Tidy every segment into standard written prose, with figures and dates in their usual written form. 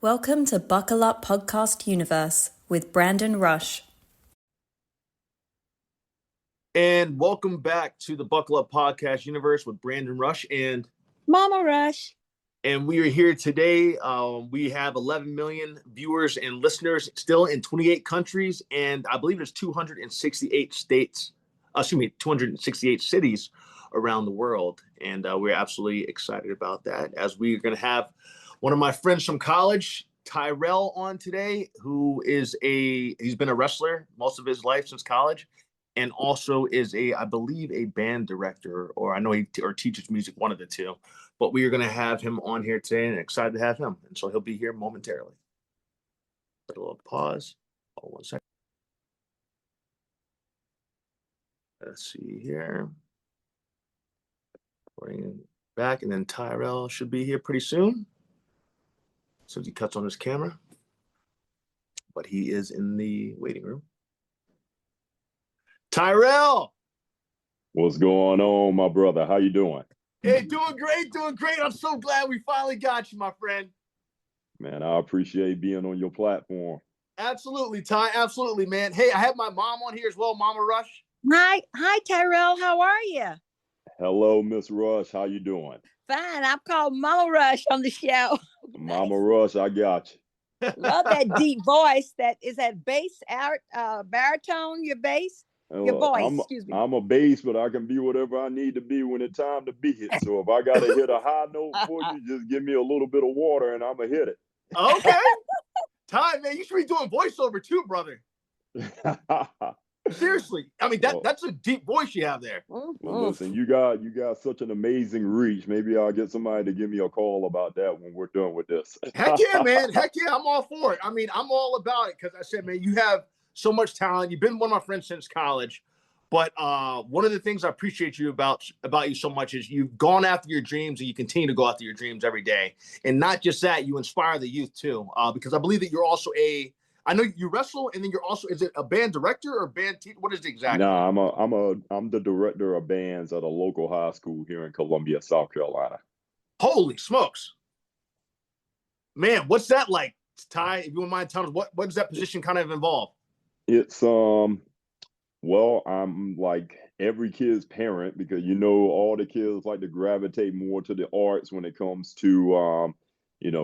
Welcome to Buckle Up Podcast Universe with Brandon Rush. And welcome back to the Buckle Up Podcast Universe with Brandon Rush and Mama Rush. And we are here today. We have 11 million viewers and listeners still in 28 countries. And I believe there's 268 states, 268 cities around the world. And we're absolutely excited about that, as we're going to have one of my friends from college, Tyrell, on today, who is he's been a wrestler most of his life since college, and also is I believe, a band director, or I know he teaches music, one of the two. But we are going to have him on here today, and excited to have him. And so he'll be here momentarily. Put a little pause. Oh, 1 second. Let's see here. Bring him back, and then Tyrell should be here pretty soon. So he cuts on his camera, but he is in the waiting room. Tyrell! What's going on, my brother? How you doing? Hey, doing great. I'm so glad we finally got you, my friend. Man, I appreciate being on your platform. Absolutely, Ty. Absolutely, man. Hey, I have my mom on here as well, Mama Rush. Hi, Tyrell. How are you? Hello, Miss Rush. How you doing? Fine. I'm called Mama Rush on the show. Mama Rush, I got you. Love that deep voice. Is that bass baritone? Your bass? Your voice, excuse me. I'm a bass, but I can be whatever I need to be when it's time to be it. So if I got to hit a high note for you, just give me a little bit of water and I'm going to hit it. Okay. Ty, man, you should be doing voiceover too, brother. Seriously. I mean, that's a deep voice you have there. Well, listen, you got such an amazing reach. Maybe I'll get somebody to give me a call about that when we're done with this. Heck yeah, man. Heck yeah, I'm all for it. I mean, I'm all about it because I said, man, you have so much talent. You've been one of my friends since college. But one of the things I appreciate you about you so much is you've gone after your dreams, and you continue to go after your dreams every day. And not just that, you inspire the youth too. Because I believe that you're also I know you wrestle, and then you're also, is it a band director or band teacher? What is it exactly? No, I'm the director of bands at a local high school here in Columbia, South Carolina. Holy smokes. Man, what's that like, Ty? If you wouldn't mind telling us, what does that position kind of involve? It's well, I'm like every kid's parent, because all the kids like to gravitate more to the arts when it comes to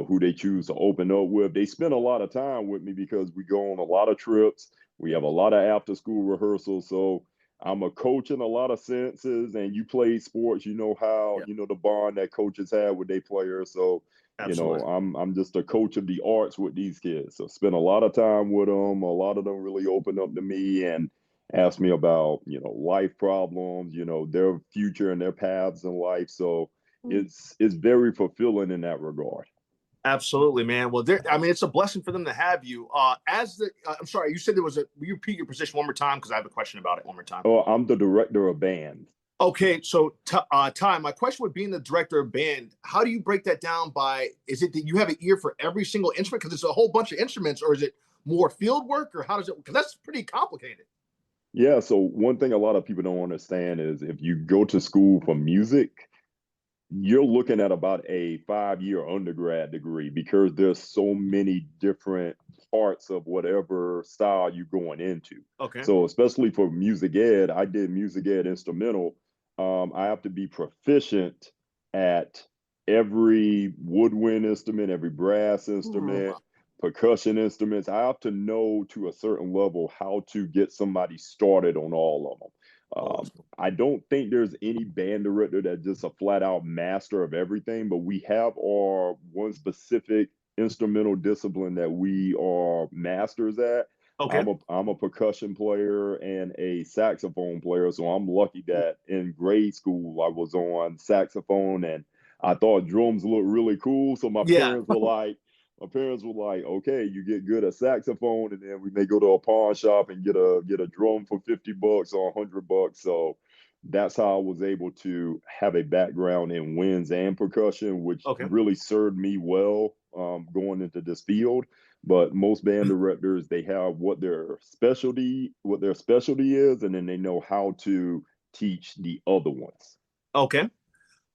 who they choose to open up with. They spend a lot of time with me because we go on a lot of trips. We have a lot of after school rehearsals. So I'm a coach in a lot of senses, and you play sports, how, the bond that coaches have with their players. So, Absolutely. I'm just a coach of the arts with these kids. So spend a lot of time with them. A lot of them really open up to me and ask me about, life problems, their future and their paths in life. So it's very fulfilling in that regard. Absolutely, man. Well, it's a blessing for them to have you. I'm sorry, you said will you repeat your position one more time? Because I have a question about it one more time. Oh, I'm the director of band. Okay, so Ty, my question would, being the director of band, how do you break that down is it that you have an ear for every single instrument? Because it's a whole bunch of instruments, or is it more field work, or how does it, because that's pretty complicated. Yeah, so one thing a lot of people don't understand is if you go to school for music, you're looking at about a 5-year undergrad degree, because there's so many different parts of whatever style you're going into. Okay. So especially for music ed, I did music ed instrumental. I have to be proficient at every woodwind instrument, every brass instrument, percussion instruments. I have to know to a certain level how to get somebody started on all of them. I don't think there's any band director that's just a flat out master of everything, but we have our one specific instrumental discipline that we are masters at. Okay. I'm a percussion player and a saxophone player, so I'm lucky that in grade school I was on saxophone, and I thought drums looked really cool. So my parents were like, okay, you get good at saxophone, and then we may go to a pawn shop and get a drum for $50 or $100. So that's how I was able to have a background in winds and percussion, which really served me well going into this field. But most band directors, they have what their specialty is, and then they know how to teach the other ones. Okay.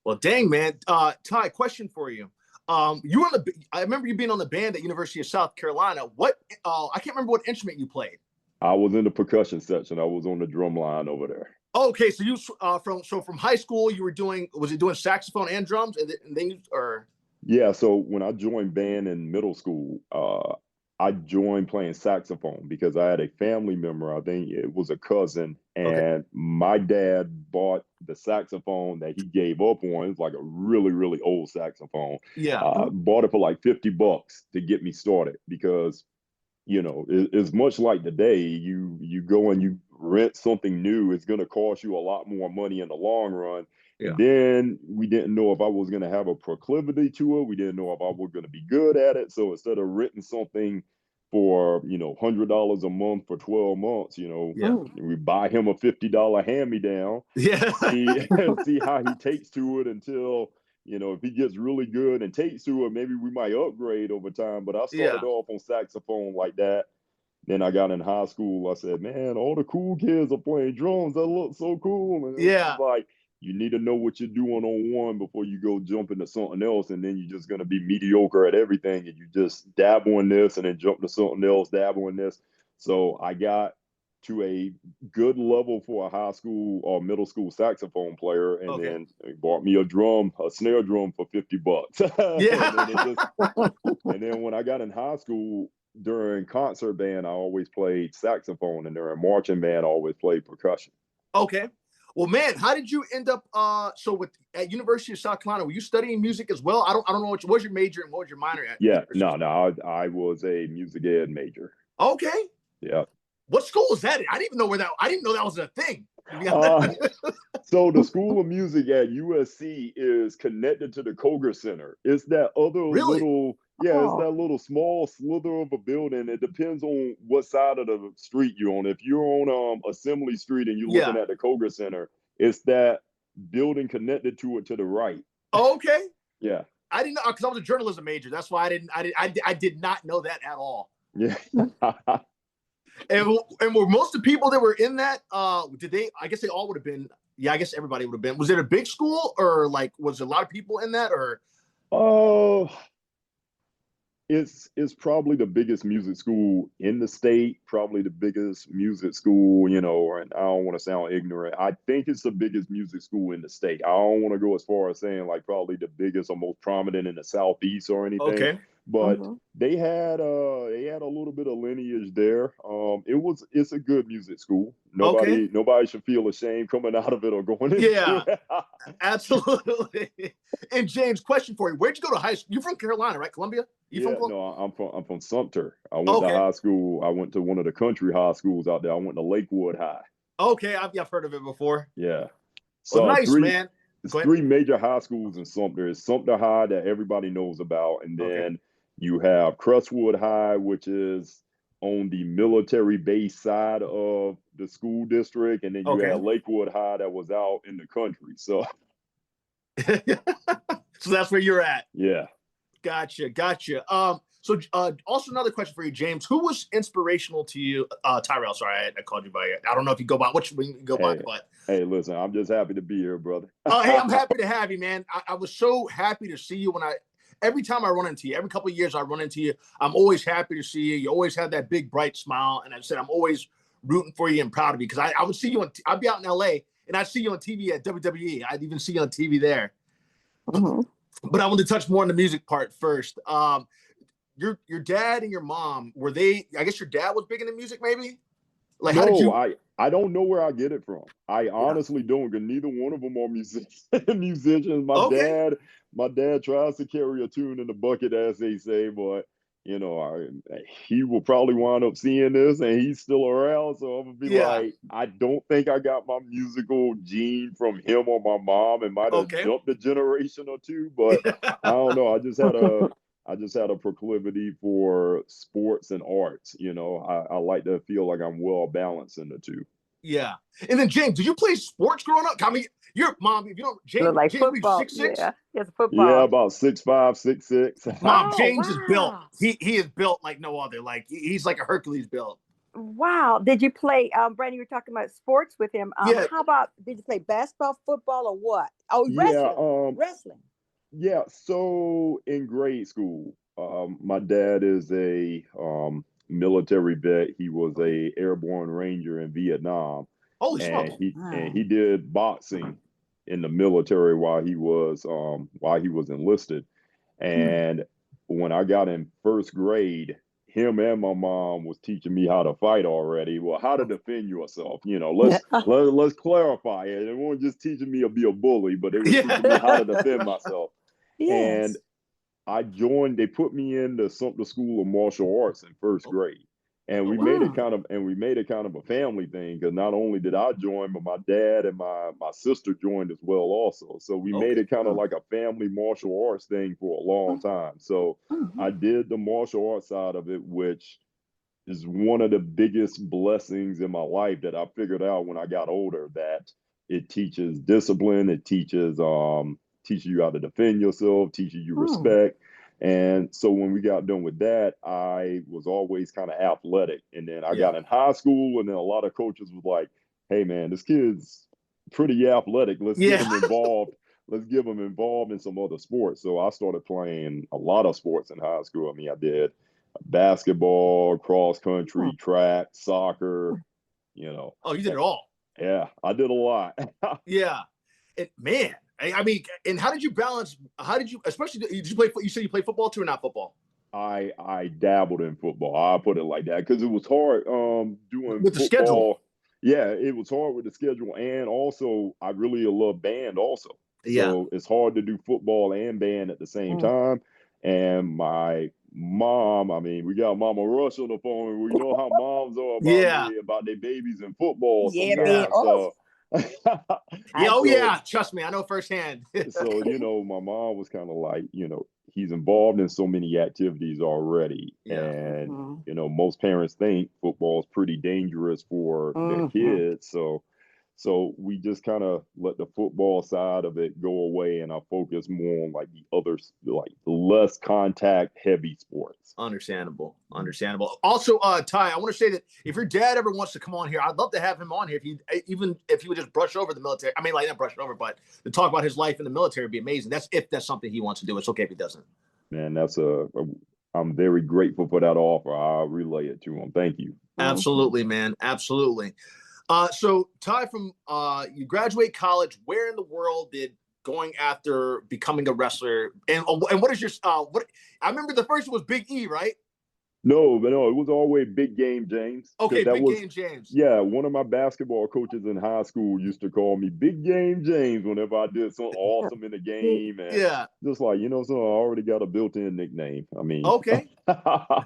Well, dang, man. Ty, question for you. You were on the. I remember you being on the band at University of South Carolina. What? I can't remember what instrument you played. I was in the percussion section. I was on the drum line over there. Okay, so you from high school you were doing, was it doing saxophone and drums, and then you, or? Yeah, so when I joined band in middle school, I joined playing saxophone because I had a family member, I think it was a cousin, and my dad bought the saxophone that he gave up on. It's like a really, really old saxophone. Yeah. Bought it for like $50 to get me started because, you know, it's much like today, you go and you rent something new, it's going to cost you a lot more money in the long run. Yeah. And then we didn't know if I was going to have a proclivity to it. We didn't know if I was going to be good at it. So instead of renting something for, you know, $100 a month for 12 months, you know, we buy him a $50 hand-me-down. Yeah. see how he takes to it until, you know, if he gets really good and takes to it, maybe we might upgrade over time. But I started off on saxophone like that. Then I got in high school. I said, man, all the cool kids are playing drums. That looks so cool. And it's like, you need to know what you're doing on one before you go jump into something else. And then you're just going to be mediocre at everything. And you just dabble in this and then jump to something else, dabble in this. So I got to a good level for a high school or middle school saxophone player. And then they bought me a snare drum for $50. Yeah. And then when I got in high school, during concert band, I always played saxophone, and during marching band, I always played percussion. Okay. Well, man, how did you end up at University of South Carolina? Were you studying music as well? I don't know what was your major and what was your minor at? Yeah, I was a music ed major. Okay. Yeah. What school was that in? I didn't know that was a thing. So the School of Music at USC is connected to the Koger Center. It's that other little, it's that little small slither of a building. It depends on what side of the street you're on. If you're on Assembly Street and you're looking at the Koger Center, it's that building connected to it to the right. Okay. Yeah. I didn't know, because I was a journalism major. That's why I did not know that at all. Yeah. And were most of the people that were in that, did they, I guess they all would have been, I guess everybody would have been. Was it a big school, or like, was there a lot of people in that, or? Oh, it's probably the biggest music school in the state, probably the biggest music school, you know, and I don't want to sound ignorant. I think it's the biggest music school in the state. I don't want to go as far as saying like probably the biggest or most prominent in the Southeast or anything. Okay. But they had a little bit of lineage there. It's a good music school. Nobody should feel ashamed coming out of it or going into it. Absolutely. And James, question for you: where'd you go to high school? You're from Carolina, right? Columbia? No, I'm from Sumter. I went to high school. I went to one of the country high schools out there. I went to Lakewood High. Okay, I've heard of it before. Yeah. So nice, man. There's three major high schools in Sumter. It's Sumter High that everybody knows about, and then you have Crestwood High, which is on the military base side of the school district, and then you had Lakewood High that was out in the country. So, so that's where you're at. Yeah. Gotcha. So also another question for you, James. Who was inspirational to you? Tyrell, sorry, I called you by it. I don't know if you go by which one you go by, but hey, listen, I'm just happy to be here, brother. Hey, I'm happy to have you, man. I was so happy to see you every time I run into you, every couple of years I run into you, I'm always happy to see you. You always have that big bright smile, and I said I'm always rooting for you and proud of you, because I would see you I'd be out in LA and I'd see you on TV at WWE. I'd even see you on TV there. But I want to touch more on the music part first. Your dad and your mom, were they? I guess your dad was big into music, maybe. Like, no, how did you? I don't know where I get it from. I honestly don't, because neither one of them are musicians. My dad tries to carry a tune in the bucket, as they say, but you know, he will probably wind up seeing this, and he's still around. So I'm gonna be like, I don't think I got my musical gene from him or my mom. It might have jumped a generation or two, but I don't know. I just had a proclivity for sports and arts. You know, I like to feel like I'm well balanced in the two. Yeah. And then James, did you play sports growing up? I mean, your mom, if you don't, James, like James football. 6'6". Yeah, it's football. Yeah, about 6'5", 6'6". Mom, James is built. He is built like no other. Like he's like a Hercules built. Wow. Did you play, Brandon, you were talking about sports with him. How about, did you play basketball, football, or what? Oh, wrestling. Wrestling. Yeah, so in grade school, my dad is a military vet. He was a airborne ranger in Vietnam, Holy and smokes. he did boxing in the military while he was enlisted. And when I got in first grade, him and my mom was teaching me how to fight already. Well, how to defend yourself. Let's clarify it. They weren't just teaching me to be a bully, but they were teaching me how to defend myself. Yes. And they put me in the Sumter School of Martial Arts in first grade. And we made it kind of a family thing, because not only did I join, but my dad and my sister joined as well also. So we made it kind of like a family martial arts thing for a long time. So I did the martial arts side of it, which is one of the biggest blessings in my life that I figured out when I got older, that it teaches discipline, it teaches you how to defend yourself, teaches you respect. And so when we got done with that, I was always kind of athletic. And then I got in high school, and then a lot of coaches was like, hey man, this kid's pretty athletic. Let's get him involved. Let's give him involved in some other sports. So I started playing a lot of sports in high school. I mean, I did basketball, cross country, track, soccer, Oh, you did it all. Yeah, I did a lot. Yeah. Man, I mean, and how did you balance? Especially, did you play? You said you played football too, or not football? I dabbled in football. I put it like that, because it was hard doing with the football. Schedule. Yeah, it was hard with the schedule, and also I really love band also. So it's hard to do football and band at the same time. And my mom, I mean, we got Mama Rush on the phone, and we know how moms are about their babies in football sometimes. So trust me, I know firsthand. So my mom was kind of like, he's involved in so many activities already. And most parents think football is pretty dangerous for their kids. So we just kind of let the football side of it go away, and I focus more on like the others, like less contact heavy sports. Understandable. Also, Ty, I want to say that if your dad ever wants to come on here, I'd love to have him on here. Even if he would just brush over the military. I mean, like not brush over, but to talk about his life in the military would be amazing. If that's something he wants to do. It's okay if he doesn't. Man, I'm very grateful for that offer. I'll relay it to him. Thank you. Absolutely, man. Absolutely. So Ty, from you graduate college, where in the world did going after becoming a wrestler and what is your what? I remember the first one was Big E, right? No, it was always Big Game James. Okay, Game James. Yeah, one of my basketball coaches in high school used to call me Big Game James whenever I did something awesome in the game. And just like, so I already got a built-in nickname. I mean, okay. So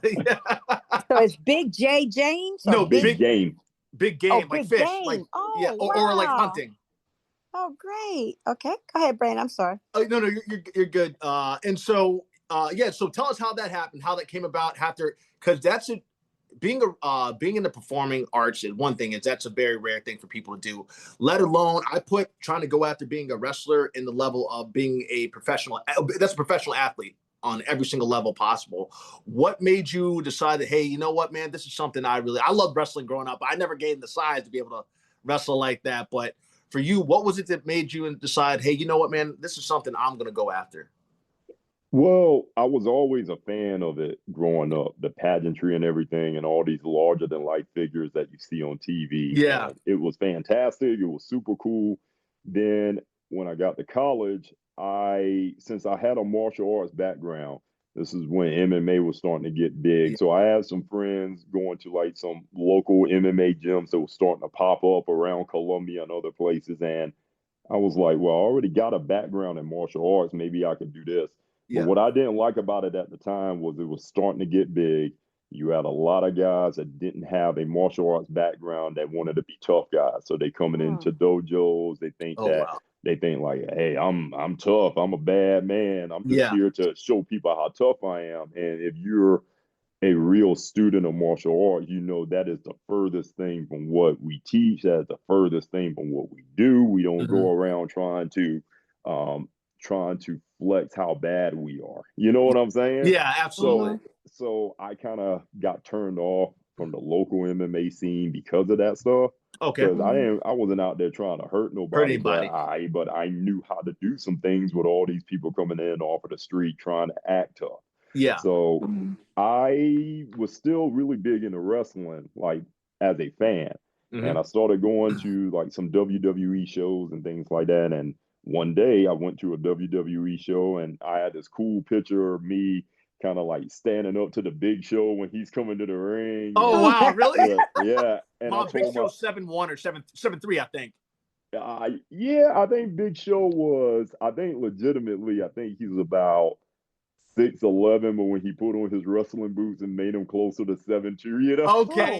it's Big J James? No, Big Game. Big game, like fish, game. like or like hunting. Oh, great. Okay, go ahead, Brandon. I'm sorry. Oh no, you're good. And so so tell us how that happened, how that came about because that's it. Being in the performing arts is one thing. That's a very rare thing for people to do. Let alone I put trying to go after being a wrestler in the level of being a professional. That's a professional athlete on every single level possible. What made you decide that, hey, you know what, man, this is something I loved wrestling growing up. I never gained the size to be able to wrestle like that. But for you, what was it that made you decide, hey, you know what, man, this is something I'm going to go after? Well, I was always a fan of it growing up, the pageantry and everything, and all these larger than life figures that you see on TV. Yeah. And it was fantastic. It was super cool. Then when I got to college, since I had a martial arts background, this is when MMA was starting to get big. So I had some friends going to like some local MMA gyms that were starting to pop up around Columbia and other places. And I was like, well, I already got a background in martial arts. Maybe I could do this. But what I didn't like about it at the time was it was starting to get big. You had a lot of guys that didn't have a martial arts background that wanted to be tough guys. So they coming into dojos. They think they think like, hey, I'm tough. I'm a bad man. I'm just here to show people how tough I am. And if you're a real student of martial arts, that is the furthest thing from what we teach. That's the furthest thing from what we do. We don't go around trying to flex how bad we are. You know what I'm saying? Yeah, absolutely. So I kind of got turned off from the local MMA scene because of that stuff. Okay. Because I wasn't out there trying to hurt nobody, but I knew how to do some things with all these people coming in off of the street trying to act tough. Yeah. So I was still really big into wrestling, like as a fan. And I started going to like some WWE shows and things like that. And one day I went to a WWE show and I had this cool picture of me kind of like standing up to the Big Show when he's coming to the ring. Oh, wow, really? Yeah. And I Big Show 7'1" or 7'3", I think. I think Big Show was, I think he was about 6'11", but when he put on his wrestling boots and made him closer to 7'2", you know? Okay.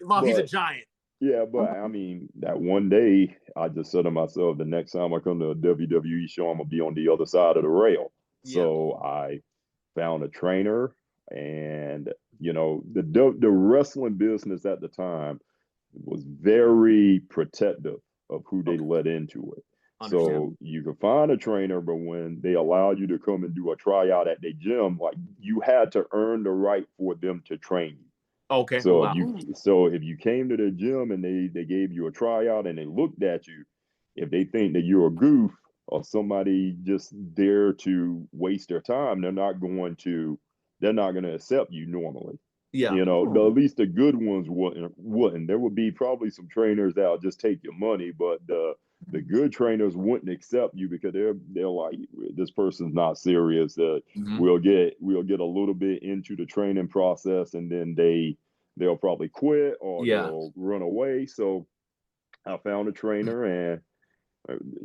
Well, he's a giant. Yeah, but I mean, that one day I just said to myself, the next time I come to a WWE show, I'm gonna be on the other side of the rail. So I found a trainer, and the wrestling business at the time was very protective of who they let into it. So you could find a trainer, but when they allowed you to come and do a tryout at their gym, like you had to earn the right for them to train you. Okay. So if you came to the gym and they gave you a tryout and they looked at you, if they think that you're a goof or somebody just there to waste their time, they're not going to accept you normally. Yeah. At least the good ones wouldn't. There would be probably some trainers that'll just take your money, but the good trainers wouldn't accept you because they're like, this person's not serious. We'll get a little bit into the training process and then they'll probably quit or they'll run away. So I found a trainer and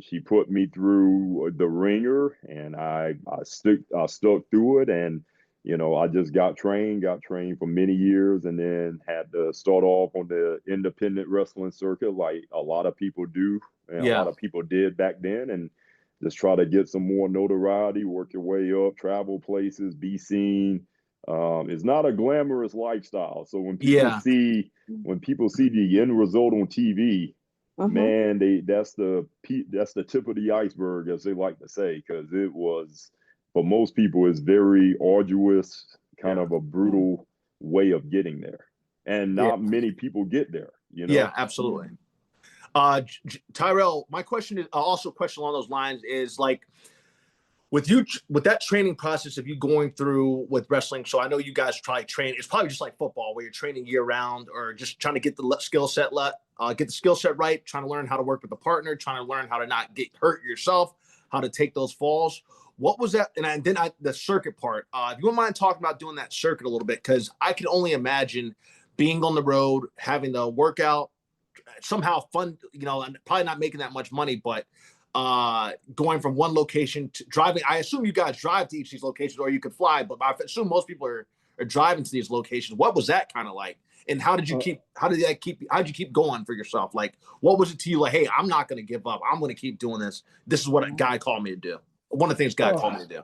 she put me through the ringer and I stuck through it, and I just got trained for many years, and then had to start off on the independent wrestling circuit like a lot of people do, and a lot of people did back then, and just try to get some more notoriety, work your way up, travel places, be seen. It's not a glamorous lifestyle. So when people see the end result on TV, man, that's the tip of the iceberg, as they like to say, because it was, for most people, it's very arduous, kind of a brutal way of getting there, and not many people get there. Yeah, absolutely. Tyrell, my question is also a question along those lines is like, with that training process of you going through with wrestling. So I know you guys probably train. It's probably just like football, where you're training year round, or just trying to get the skill set right, trying to learn how to work with a partner, trying to learn how to not get hurt yourself, how to take those falls. What was that? And then the circuit part. If you wouldn't mind talking about doing that circuit a little bit, because I can only imagine being on the road, having the workout, somehow fun, and probably not making that much money, but going from one location to driving. I assume you guys drive to each of these locations, or you could fly, but I assume most people are driving to these locations. What was that kind of like? And how did you keep going for yourself? Like, what was it to you? Like, hey, I'm not going to give up. I'm going to keep doing this. This is what a guy called me to do. One of the things God called me to do.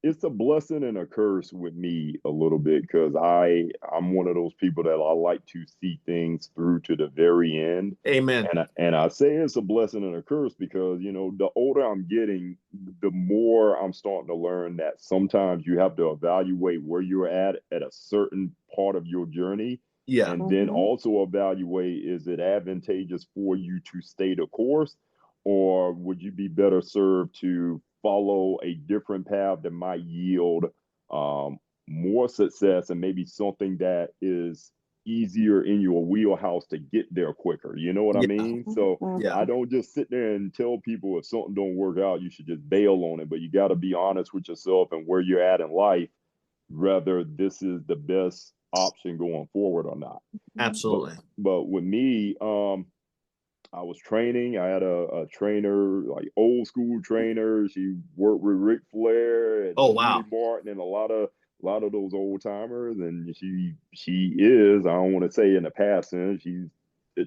It's a blessing and a curse with me a little bit, because I'm one of those people that I like to see things through to the very end. Amen. And I say it's a blessing and a curse because, the older I'm getting, the more I'm starting to learn that sometimes you have to evaluate where you're at a certain part of your journey. Yeah. And then also evaluate, is it advantageous for you to stay the course, or would you be better served to follow a different path that might yield more success and maybe something that is easier in your wheelhouse to get there quicker. You know what I mean? So I don't just sit there and tell people if something don't work out, you should just bail on it. But you got to be honest with yourself and where you're at in life, whether this is the best option going forward or not. Absolutely. But with me, I was training. I had a trainer, like old school trainer. She worked with Ric Flair and Rudy Martin and a lot of those old timers. And she is, I don't want to say in the past tense, she's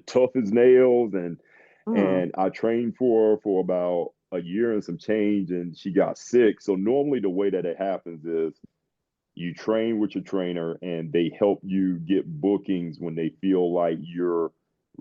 tough as nails. And I trained for her for about a year and some change, and she got sick. So normally the way that it happens is you train with your trainer and they help you get bookings when they feel like you're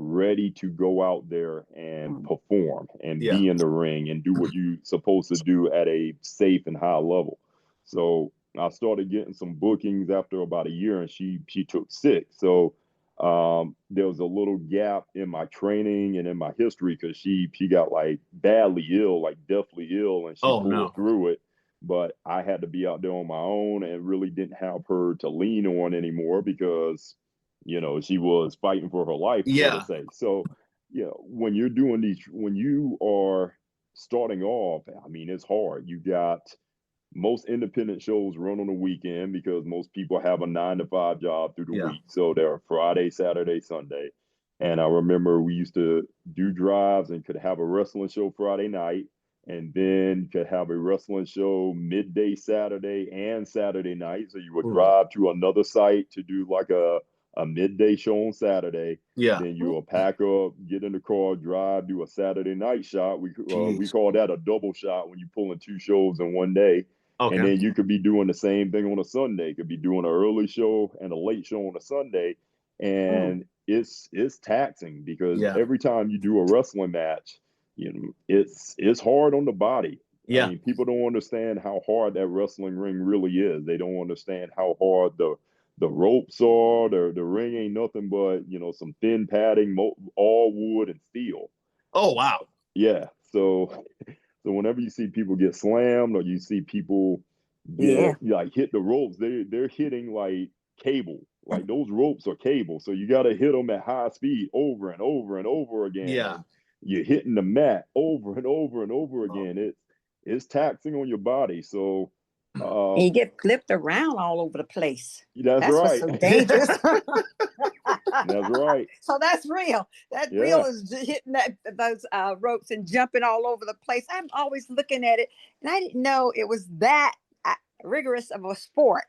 ready to go out there and perform and be in the ring and do what you're supposed to do at a safe and high level. So I started getting some bookings after about a year, and she took sick. So there was a little gap in my training and in my history because she got like badly ill, like deathly ill, and she pulled through it. But I had to be out there on my own and really didn't have her to lean on anymore because, you know, she was fighting for her life, so to say. So, you know, when you're doing these, when you are starting off, I mean, it's hard. You got most independent shows run on the weekend because most people have a 9-to-5 job through the week. So they're Friday, Saturday, Sunday. And I remember we used to do drives and could have a wrestling show Friday night, and then could have a wrestling show midday Saturday and Saturday night. So you would drive to another site to do like a midday show on Saturday. Then you will pack up, get in the car, drive, do a Saturday night shot. We call that a double shot when you're pulling 2 shows in one day. And then you could be doing the same thing on a Sunday. Could be doing an early show and a late show on a Sunday. And it's taxing because every time you do a wrestling match, you know, it's hard on the body. I mean, people don't understand how hard that wrestling ring really is. They don't understand how hard the ropes are. The ring ain't nothing but, you know, some thin padding, all wood and steel. Oh, wow. Yeah. So whenever you see people get slammed or you see people like hit the ropes, they're hitting like cable. Like those ropes are cable. So you got to hit them at high speed over and over and over again. Yeah. And you're hitting the mat over and over and over again. It's taxing on your body. So and you get flipped around all over the place. That's right. What's so dangerous. That's right. So that's real. That real is hitting those ropes and jumping all over the place. I'm always looking at it, and I didn't know it was that rigorous of a sport.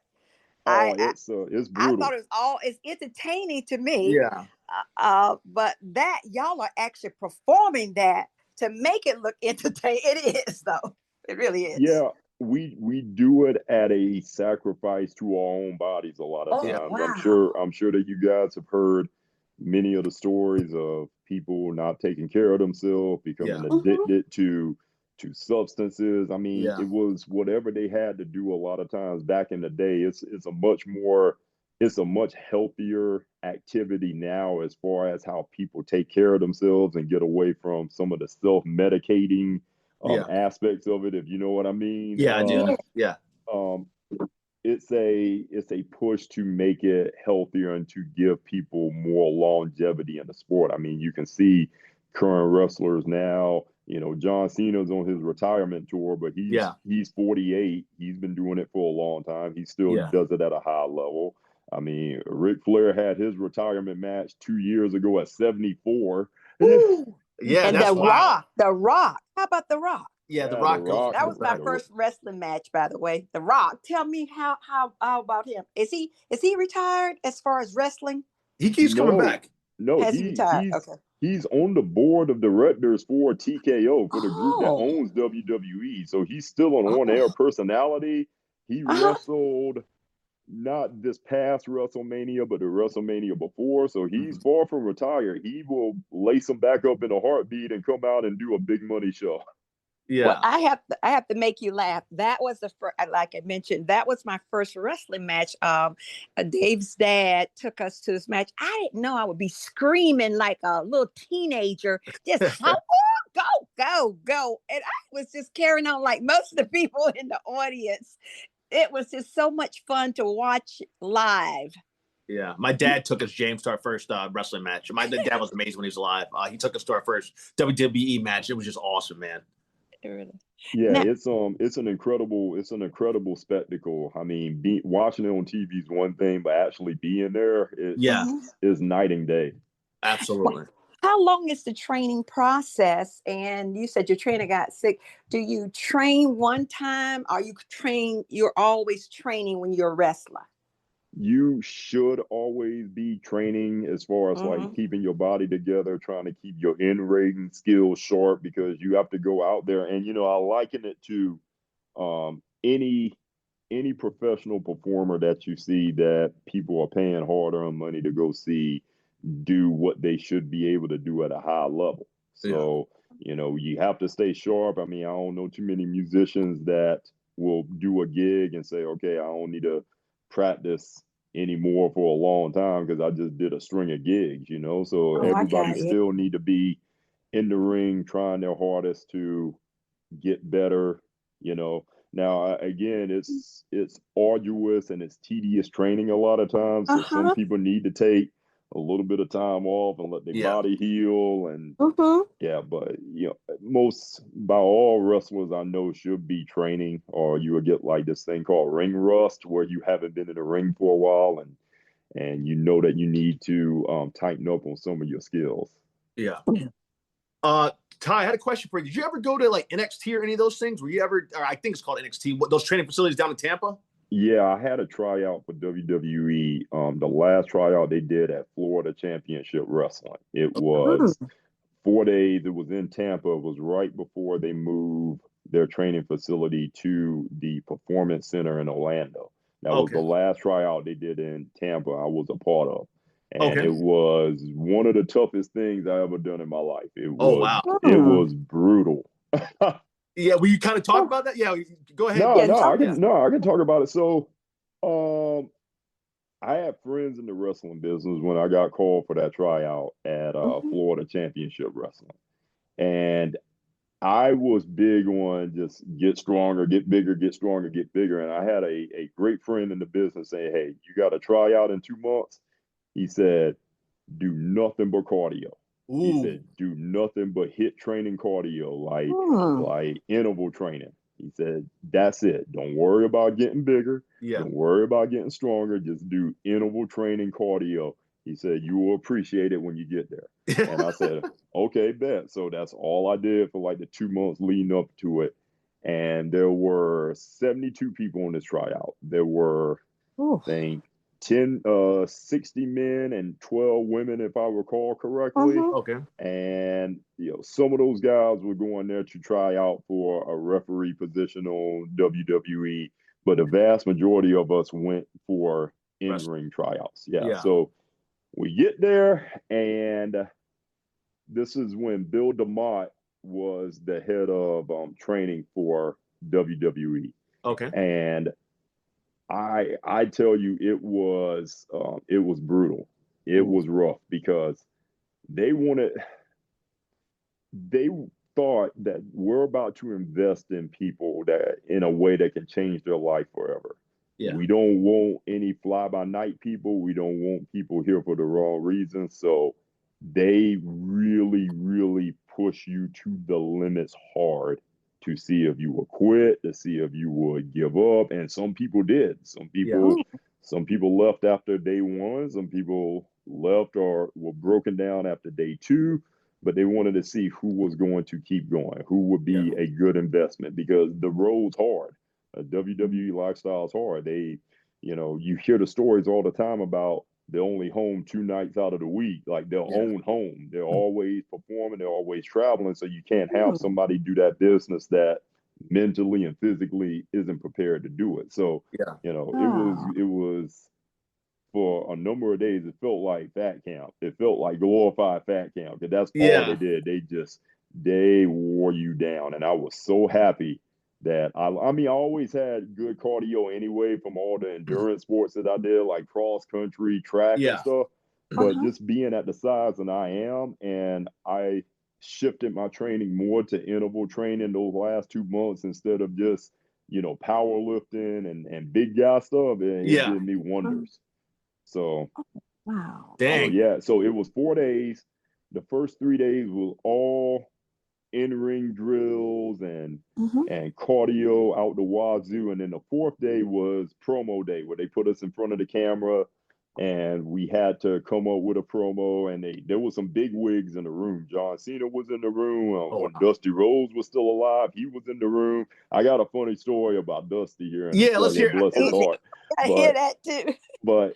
It's brutal. I thought it was it's entertaining to me. Yeah. But that y'all are actually performing that to make it look entertaining. It is though. It really is. Yeah. We do it at a sacrifice to our own bodies a lot of times. Wow. I'm sure that you guys have heard many of the stories of people not taking care of themselves, becoming addicted to substances. I mean, it was whatever they had to do a lot of times back in the day. It's a much healthier activity now as far as how people take care of themselves and get away from some of the self-medicating aspects of it, if you know what I mean. Yeah, I do. Yeah. It's a push to make it healthier and to give people more longevity in the sport. I mean, you can see current wrestlers now. You know, John Cena's on his retirement tour, but he's 48. He's been doing it for a long time. He still does it at a high level. I mean, Ric Flair had his retirement match 2 years ago at 74. Yeah, and that's The Rock. How about The Rock? Yeah, The Rock. That was my first wrestling match, by the way. The Rock. Tell me how about him? Is he retired as far as wrestling? He keeps coming back. No, Has he retired? He's on the board of directors for TKO, for the group that owns WWE. So he's still an on-air personality. He wrestled not this past WrestleMania, but the WrestleMania before. So he's far from retired. He will lace him back up in a heartbeat and come out and do a big money show. Yeah. Well, I have to make you laugh. That was the first, like I mentioned, that was my first wrestling match. Dave's dad took us to this match. I didn't know I would be screaming like a little teenager, just go. And I was just carrying on like most of the people in the audience. It was just so much fun to watch live. Yeah, my dad took us, James, to our first wrestling match. My dad was amazing when he was alive. He took us to our first WWE match. It was just awesome, man. Really. Yeah, now, it's an incredible spectacle. I mean, watching it on TV is one thing, but actually being there is night and day. Absolutely. How long is the training process? And you said your trainer got sick. Do you train one time? Or you're always training when you're a wrestler? You should always be training as far as like keeping your body together, trying to keep your in-ring skills sharp, because you have to go out there. And, you know, I liken it to any professional performer that you see that people are paying hard-earned money to go see do what they should be able to do at a high level. So, you know, you have to stay sharp. I mean, I don't know too many musicians that will do a gig and say, okay, I don't need to practice anymore for a long time because I just did a string of gigs, so Oh, I everybody got you. still need to be in the ring trying their hardest to get better, you know. Now, again, it's arduous and it's tedious training a lot of times. So some Uh-huh. people need to take a little bit of time off and let their body heal. And Mm-hmm. yeah, but most by all wrestlers I know should be training, or you will get like this thing called ring rust, where you haven't been in the ring for a while, and you know that you need to tighten up on some of your skills. Yeah. Ty, I had a question for you. Did you ever go to like NXT or any of those things? Were you ever, or I think it's called NXT, those training facilities down in Tampa? Yeah, I had a tryout for WWE. The last tryout they did at Florida Championship Wrestling. It was 4 days. It was in Tampa. It was right before they moved their training facility to the Performance Center in Orlando. That was the last tryout they did in Tampa I was a part of. And it was one of the toughest things I ever done in my life. It was brutal. Yeah, will you kind of talk about that? Yeah, go ahead. I can talk about it. So, I had friends in the wrestling business when I got called for that tryout at Florida Championship Wrestling, and I was big on just get stronger, get bigger, get stronger, get bigger. And I had a great friend in the business saying, "Hey, you got a tryout in 2 months." He said, "Do nothing but cardio." He said, "Do nothing but hit training cardio, like interval training." He said, "That's it. Don't worry about getting bigger. Don't worry about getting stronger. Just do interval training cardio." He said, "You will appreciate it when you get there." And I said, "Okay, bet." So that's all I did for like the 2 months leading up to it. And there were 72 people on this tryout. There were, I think, 60 men and 12 women, if I recall correctly. And some of those guys were going there to try out for a referee position on WWE, but the vast majority of us went for in-ring tryouts. So we get there, and this is when Bill DeMott was the head of training for WWE. And I tell you, it was brutal. It was rough because they thought that we're about to invest in people that in a way that can change their life forever. We don't want any fly-by-night people. We don't want people here for the wrong reasons. So they really, really push you to the limits hard to see if you will quit, to see if you would give up. And some people did. Some people left after day one. Some people left or were broken down after day two. But they wanted to see who was going to keep going, who would be a good investment, because the road's hard. WWE lifestyle is hard. You hear the stories all the time about they're only home 2 nights out of the week. Like they'll own home. They're always performing. They're always traveling. So you can't have somebody do that business that mentally and physically isn't prepared to do it. So, it was for a number of days, it felt like fat camp. It felt like glorified fat camp. That's all they did. They wore you down. And I was so happy that I always had good cardio anyway from all the endurance sports that I did, like cross country, track and stuff. But just being at the size that I am, and I shifted my training more to interval training those last 2 months instead of just, powerlifting and big guy stuff. It did me wonders. So, Dang. So it was 4 days. The first 3 days was all in-ring drills and cardio out the wazoo. And then the fourth day was promo day, where they put us in front of the camera and we had to come up with a promo. And there was some big wigs in the room. John Cena was in the room. When Dusty Rhodes was still alive, he was in the room. I got a funny story about Dusty here. Let's hear it. Bless his heart. I hear that too. But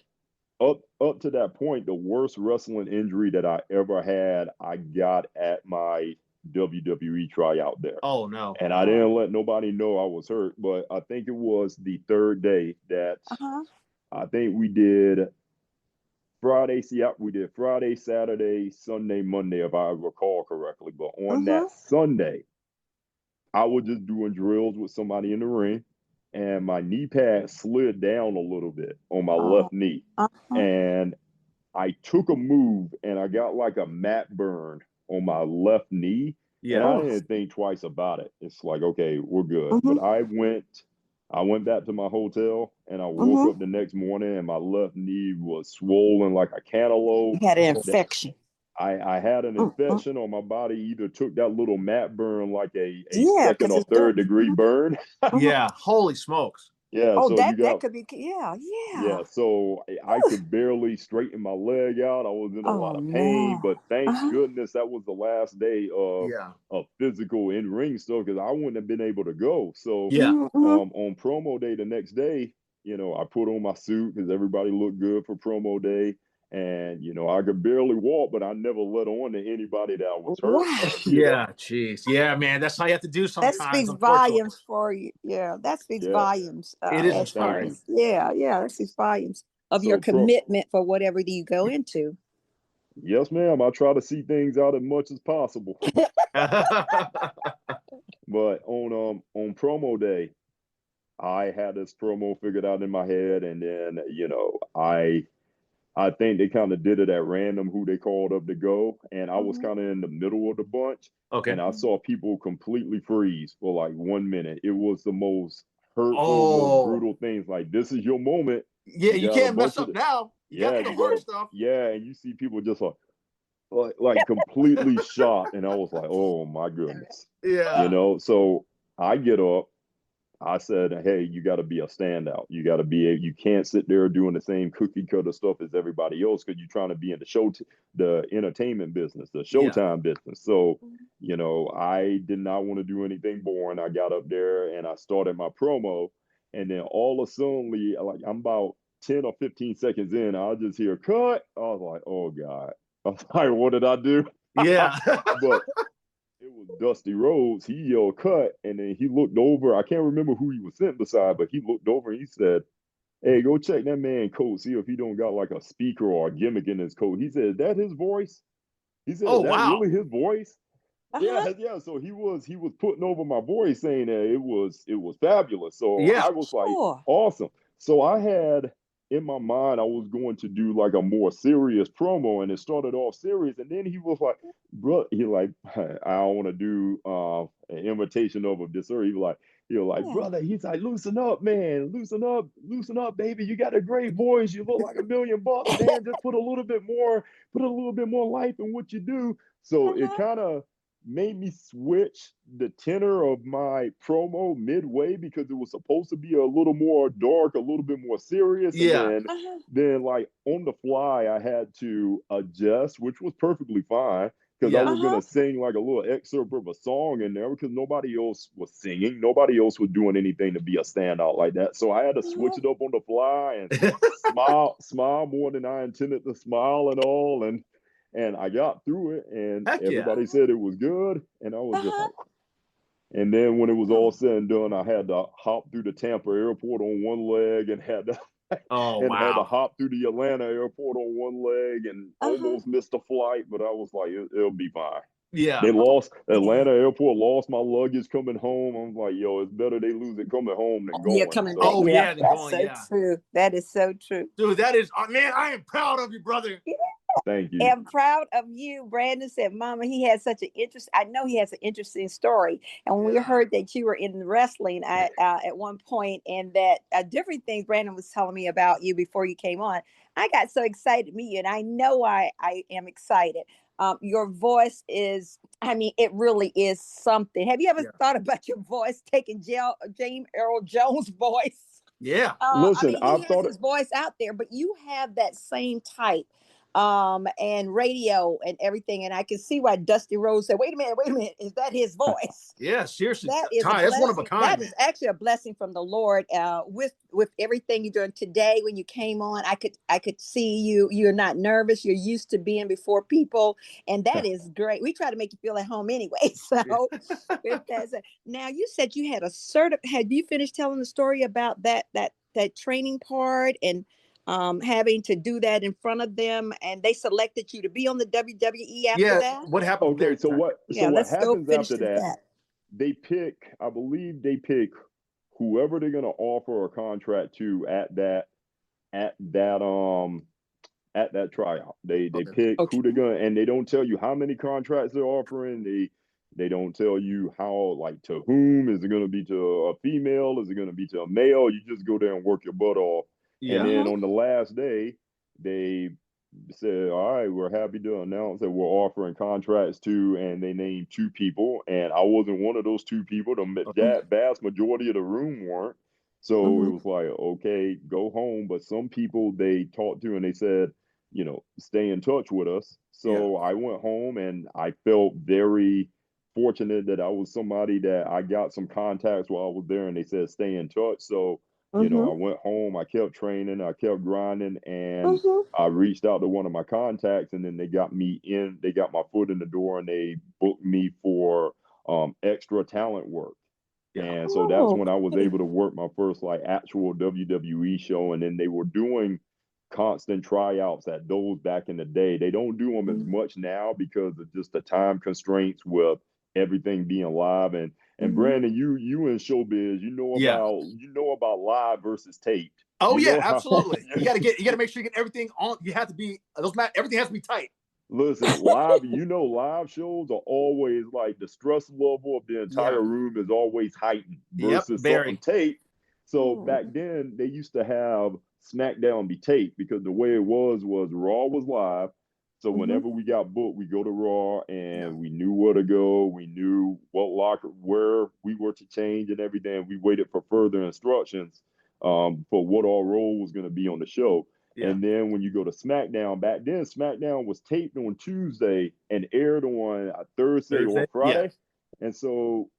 up to that point, the worst wrestling injury that I ever had, I got at my WWE tryout there. Oh no! And I didn't let nobody know I was hurt, but I think it was the third day that I think we did Friday. We did Friday, Saturday, Sunday, Monday, if I recall correctly. But on that Sunday, I was just doing drills with somebody in the ring. and my knee pad slid down a little bit on my Oh, left knee. uh-huh. And I took a move and I got like a mat burn on my left knee. And I Oh. didn't think twice about it. It's like, okay, we're good. Mm-hmm. But I went back to my hotel and I woke up the next morning and my left knee was swollen like a cantaloupe. You had an infection. I had an infection on my body, either took that little mat burn like a Yeah, second or third degree burn. Yeah, holy smokes. Yeah, Oh, so that you got could be, yeah. so I could barely straighten my leg out. I was in a lot Oh of pain, no. but thank Uh-huh. goodness that was the last day of Yeah. physical in-ring stuff, because I wouldn't have been able to go. So Yeah. on promo day the next day, I put on my suit because everybody looked good for promo day. And, I could barely walk, but I never let on to anybody that I was hurt. Wow. Yeah, jeez. Yeah, man, that's how you have to do That sometimes. speaks Unfortunately, volumes for you. Yeah, that speaks Yeah. volumes. It is as far inspiring. as that speaks volumes of your So commitment for whatever you go into. Yes, ma'am. I try to see things out as much as possible. But on promo day, I had this promo figured out in my head, and then I think they kind of did it at random who they called up to go, and I was kind of in the middle of the bunch, Okay. and I saw people completely freeze for like 1 minute. It was the most hurtful, most brutal things. Like, this is your moment. Yeah, you got a can't mess bunch up of now. You got the hard stuff. Yeah, and you see people just like completely shocked, and I was like, oh my goodness. Yeah. So I get up. I said, hey, you got to be a standout. You got to you can't sit there doing the same cookie cutter stuff as everybody else, because you're trying to be in the entertainment business, the Showtime business. So, I did not want to do anything boring. I got up there and I started my promo, and then all of a sudden, like, I'm about 10 or 15 seconds in, I just hear cut. I was like, oh God. I was like, what did I do? Yeah. But it was Dusty Rhodes. He yelled cut, and then he looked over. I can't remember who he was sitting beside, but he looked over and he said, hey, go check that man coat, see if he don't got like a speaker or a gimmick in his coat. He said, is that his voice? He said, Oh, is that wow. really his voice? Uh-huh. Yeah. So he was putting over my voice, saying that it was fabulous. So Yeah. I was like, awesome. So I had in my mind, I was going to do like a more serious promo, and it started off serious. And then he was like, bro, I don't want to do an imitation of this, or he was like, brother, he's like, loosen up, man, loosen up, baby. You got a great voice. You look like $1 million, man. Just put a little bit more life in what you do. So it kind of made me switch the tenor of my promo midway, because it was supposed to be a little more dark, a little bit more serious. Yeah. And then like on the fly, I had to adjust, which was perfectly fine, because I was going to sing like a little excerpt of a song in there, because nobody else was singing. Nobody else was doing anything to be a standout like that. So I had to switch it up on the fly and smile more than I intended to smile and all. And I got through it, and everybody said it was good. And I was just like, and then when it was all said and done, I had to hop through the Tampa airport on one leg, and had to had to hop through the Atlanta airport on one leg, and almost missed a flight. But I was like, it'll be fine. Yeah. They lost Atlanta airport, lost my luggage coming home. I'm like, yo, it's better they lose it coming home than going. Yeah, coming so. back. That's so true. That is so true. Dude, that is, man, I am proud of you, brother. Yeah. Thank you. I'm proud of you. Brandon said, Mama, he has such an I know he has an interesting story. And when we heard that you were in wrestling at one point, and that different things Brandon was telling me about you before you came on, I got so excited to meet you. And I know I am excited. Your voice is, it really is something. Have you ever thought about your voice taking James Earl Jones' voice? Yeah. Listen, he has his voice out there, but you have that same type. And radio and everything. And I can see why Dusty Rhodes said, wait a minute, is that his voice? Yeah, seriously. That is that's one of a kind. That is actually a blessing from the Lord. With everything you're doing today, when you came on, I could see you're not nervous. You're used to being before people. And that is great. We try to make you feel at home anyway. So now you said you had had you finished telling the story about that training part and having to do that in front of them, and they selected you to be on the WWE after that? What happened? Okay, so what happens after that? I believe they pick whoever they're gonna offer a contract to at that tryout. They pick who they're gonna, and they don't tell you how many contracts they're offering. They don't tell you how, like, to whom. Is it gonna be to a female? Is it gonna be to a male? You just go there and work your butt off. And then on the last day, they said, all right, we're happy to announce that we're offering contracts to, and they named 2 people. And I wasn't one of those 2 people. That vast majority of the room weren't. So it was like, okay, go home. But some people they talked to and they said, stay in touch with us. So I went home and I felt very fortunate that I was somebody that I got some contacts while I was there, and they said, stay in touch. So, I went home, I kept training, I kept grinding, and I reached out to one of my contacts, and then they got my foot in the door, and they booked me for extra talent work. And so that's when I was able to work my first like actual WWE show. And then they were doing constant tryouts at those back in the day. They don't do them as much now because of just the time constraints with everything being live. And Brandon, you in showbiz, you know about live versus taped. Oh, absolutely. You gotta make sure you get everything on. You have to be everything has to be tight. Listen, live, live shows are always like the stress level of the entire room is always heightened versus something taped. So back then they used to have SmackDown be taped because the way it was Raw was live. So whenever we got booked, we go to Raw and we knew where to go. We knew where we were to change and everything. We waited for further instructions for what our role was going to be on the show. Yeah. And then when you go to SmackDown, back then SmackDown was taped on Tuesday and aired on Thursday or Friday. Yeah. And so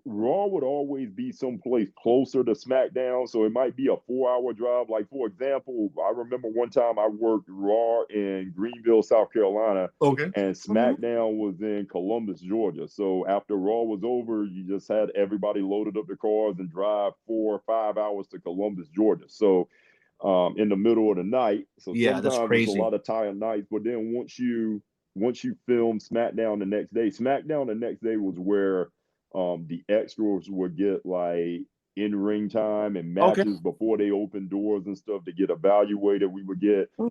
Raw would always be someplace closer to SmackDown. So it might be a 4-hour drive. Like, for example, I remember one time I worked Raw in Greenville, South Carolina. Okay. And SmackDown was in Columbus, Georgia. So after Raw was over, you just had everybody loaded up the cars and drive 4 or 5 hours to Columbus, Georgia. So in the middle of the night. So sometimes that's crazy. It's a lot of tired nights. But then once you film SmackDown the next day was where the extras would get like in-ring time and matches before they open doors and stuff to get evaluated. We would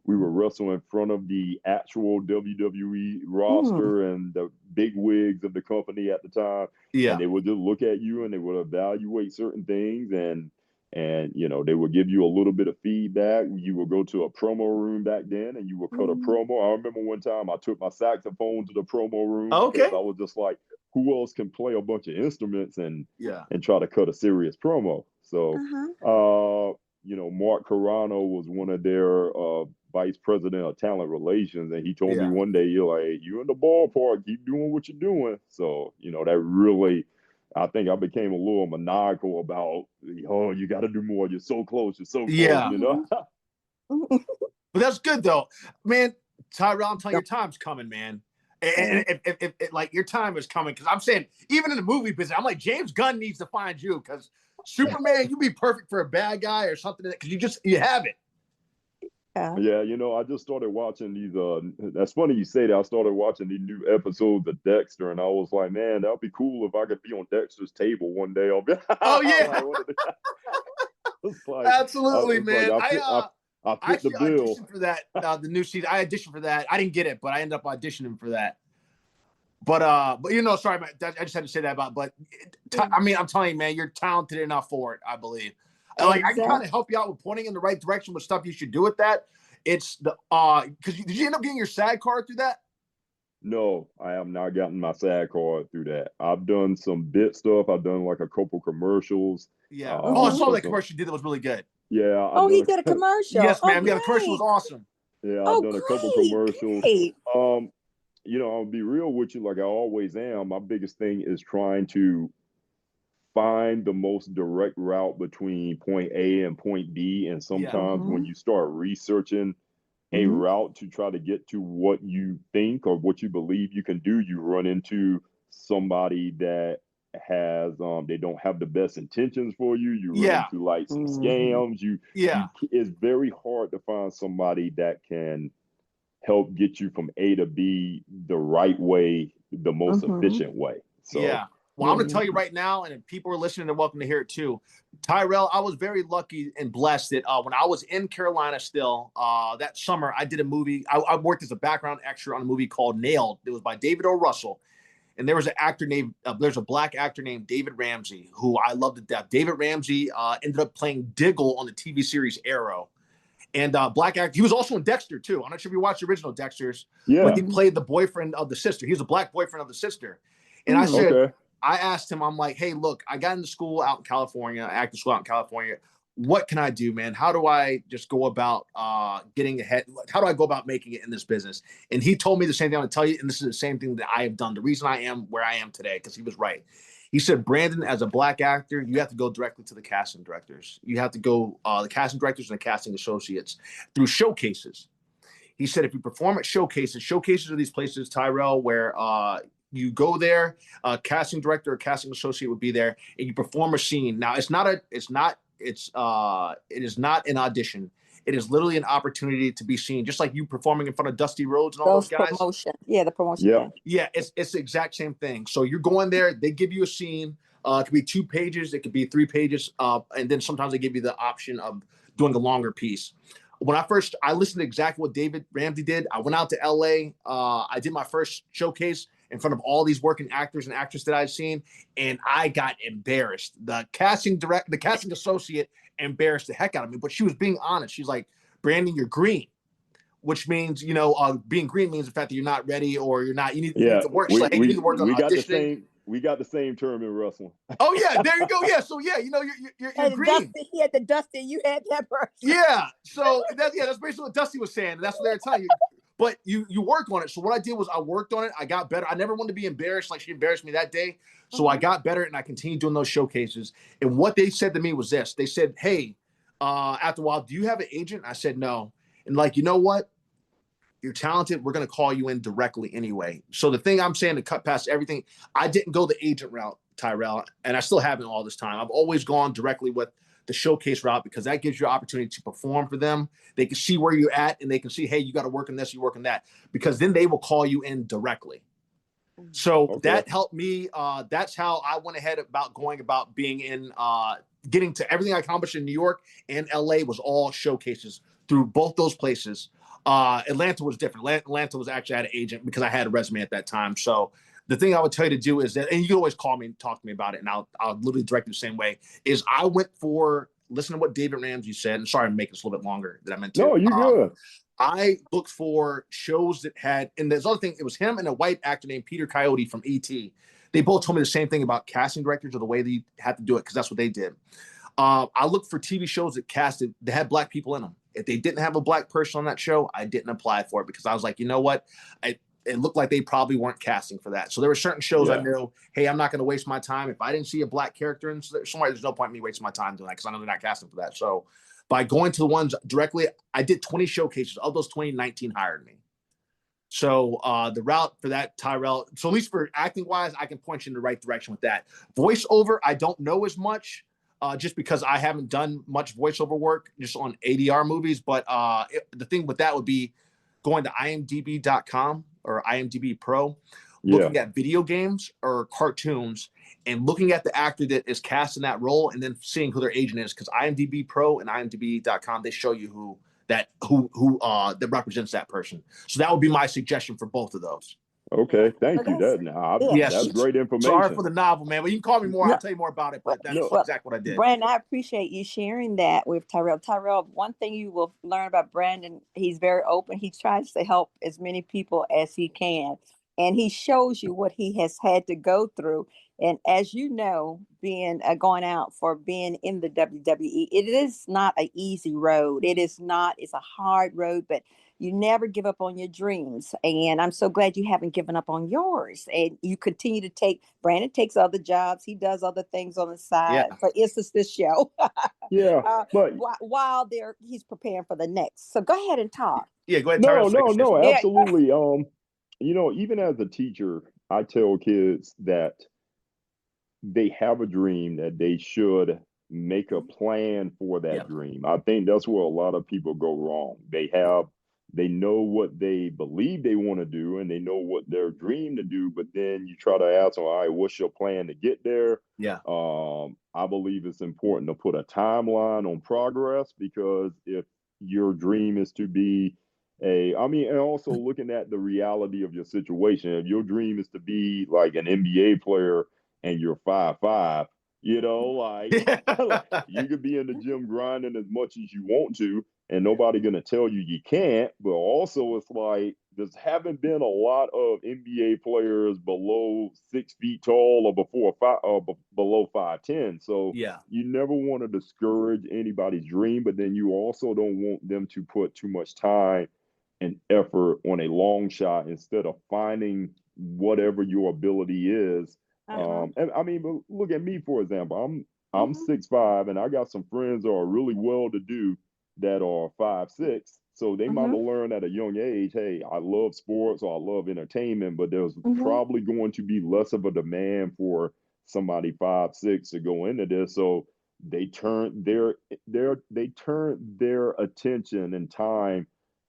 wrestle in front of the actual WWE roster and the big wigs of the company at the time. Yeah. And they would just look at you and they would evaluate certain things and they would give you a little bit of feedback. You would go to a promo room back then and you would cut a promo. I remember one time I took my saxophone to the promo room because I was just like, who else can play a bunch of instruments and try to cut a serious promo? So, Mark Carano was one of their vice president of talent relations. And he told me one day, you're in the ballpark, keep doing what you're doing. So, that really... I think I became a little maniacal about, you got to do more. You're so close. You're so close, But that's good, though. Man, Tyrell, I'm telling you, your time's coming, man. And if like, your time is coming. Because I'm saying, even in the movie business, I'm like, James Gunn needs to find you. Because Superman, you'd be perfect for a bad guy or something. Because you have it. Yeah, I just started watching these. That's funny you say that. I started watching these new episodes of Dexter, and I was like, man, that'd be cool if I could be on Dexter's table one day. I'll be. Oh yeah. Absolutely, man. I fit the bill. Auditioned for that. The new season. I auditioned for that. I didn't get it, but I ended up auditioning for that. But sorry, I just had to say that about. But I mean, I'm telling you, man, you're talented enough for it. I believe. Like, I can kind of help you out with pointing in the right direction with stuff you should do with that. It's the because did you end up getting your SAG card through that? No, I have not gotten my SAG card through that. I've done some bit stuff. I've done like a couple commercials. Yeah. I saw that commercial you did that was really good. Yeah. He did a commercial. Yes, ma'am. Yeah, the commercial was awesome. Yeah, I've done a couple commercials. Great. I'll be real with you, like I always am. My biggest thing is trying to find the most direct route between point A and point B. And sometimes when you start researching a route to try to get to what you think or what you believe you can do, you run into somebody that has they don't have the best intentions for you. You run into like some scams. It's very hard to find somebody that can help get you from A to B the right way, the most efficient way. So Well, I'm going to tell you right now, and if people are listening, they're welcome to hear it too. Tyrell, I was very lucky and blessed that when I was in Carolina still, that summer, I did a movie. I worked as a background extra on a movie called Nailed. It was by David O. Russell. And there was an actor named, there's a black actor named David Ramsey, who I love to death. David Ramsey ended up playing Diggle on the TV series Arrow. And black actor, he was also in Dexter too. I'm not sure if you watched the original Dexters. Yeah. But he played the boyfriend of the sister. He was a black boyfriend of the sister. And I said, I asked him, I'm like, hey, look, I got into school out in California, acting school out in California. What can I do, man? How do I just go about getting ahead? How do I go about making it in this business? And he told me the same thing I'm going to tell you. And this is the same thing that I have done. The reason I am where I am today, because he was right. He said, Brandon, as a black actor, you have to go directly to the casting directors. You have to go, the casting directors and the casting associates through showcases. He said, if you perform at showcases are these places, Tyrell, where you go there, casting director or casting associate would be there, and you perform a scene. Now, it is not an audition. It is literally an opportunity to be seen, just like you performing in front of Dusty Rhodes and all those guys. Promotion. Yeah, the promotion. Yeah, it's the exact same thing. So you're going there, they give you a scene. It could be 2 pages, it could be 3 pages, and then sometimes they give you the option of doing a longer piece. When I listened to exactly what David Ramsey did. I went out to LA. I did my first showcase in front of all these working actors and actresses that I'd seen, and I got embarrassed. The casting associate embarrassed the heck out of me, but she was being honest. She's like, Brandon, you're green, which means, being green means the fact that you're not ready or you need to work. She's like, hey, you need to work on auditioning. We got the same term in wrestling. Oh yeah, there you go. Yeah, so yeah, you're green. Dusty, he had the Dusty, you had that person. Yeah, so that's basically what Dusty was saying. That's what they're telling you. But you work on it. So what I did was I worked on it. I got better. I never wanted to be embarrassed like she embarrassed me that day. So I got better and I continued doing those showcases. And what they said to me was this. They said, hey, after a while, do you have an agent? I said, no. And like, you know what? You're talented. We're going to call you in directly anyway. So the thing I'm saying, to cut past everything, I didn't go the agent route, Tyrell, and I still haven't all this time. I've always gone directly with the showcase route because that gives you an opportunity to perform for them. They can see where you're at and they can see, hey, you got to work on this, you work on that, because then they will call you in directly. So that helped me. That's how I went ahead about being in, getting to everything I accomplished in New York and LA was all showcases through both those places. Atlanta was different. Atlanta was actually at an agent because I had a resume at that time. So the thing I would tell you to do is that, and you can always call me and talk to me about it, and I'll literally direct you the same way, is I went for, listen to what David Ramsey said, and sorry to make this a little bit longer than I meant to. No, you're good. I looked for shows that had, and there's other thing, it was him and a white actor named Peter Coyote from E.T. They both told me the same thing about casting directors or the way they had to do it, because that's what they did. I looked for TV shows that had black people in them. If they didn't have a black person on that show, I didn't apply for it because I was like, you know what? It looked like they probably weren't casting for that. So there were certain shows I knew, hey, I'm not going to waste my time. If I didn't see a black character in somewhere, there's no point in me wasting my time doing that because I know they're not casting for that. So by going to the ones directly, I did 20 showcases. Of those 20, 19 hired me. So the route for that, Tyrell, so at least for acting wise, I can point you in the right direction with that. Voiceover, I don't know as much. Just because I haven't done much voiceover work just on ADR movies. But the thing with that would be going to imdb.com or IMDb Pro, looking at video games or cartoons and looking at the actor that is cast in that role and then seeing who their agent is. Because IMDb Pro and IMDb.com, they show you who that represents that person. So that would be my suggestion for both of those. Okay, thank you. That's great information. Sorry for the novel, man. But you can call me more. I'll tell you more about it. But that's exactly what I did. Brandon, I appreciate you sharing that with Tyrell. Tyrell, one thing you will learn about Brandon, he's very open. He tries to help as many people as he can. And he shows you what he has had to go through. And as you know, being going out for being in the WWE, it is not an easy road. It's a hard road, but you never give up on your dreams. And I'm so glad you haven't given up on yours. And you continue to Brandon takes other jobs. He does other things on the side. Yeah. For instance, this show. But while he's preparing for the next. So go ahead and talk. Yeah, go ahead. No, absolutely. Even as a teacher, I tell kids that they have a dream, that they should make a plan for that dream. I think that's where a lot of people go wrong. They have they know what they believe they want to do and they know what their dream to do, but then you try to ask them, all right, what's your plan to get there? Yeah. I believe it's important to put a timeline on progress, because if your dream is to be and also looking at the reality of your situation. If your dream is to be like an NBA player and you're 5'5", like you could be in the gym grinding as much as you want to, and nobody gonna tell you can't. But also, it's like there's haven't been a lot of NBA players below 6 feet tall or below 5'10". So yeah, you never want to discourage anybody's dream, but then you also don't want them to put too much time and effort on a long shot instead of finding whatever your ability is. And I mean, but look at me, for example. I'm 6'5", and I got some friends that are really well to do that are 5'6". So they might have learned at a young age, hey, I love sports or I love entertainment, but there's probably going to be less of a demand for somebody 5'6" to go into this. So they turn their attention and time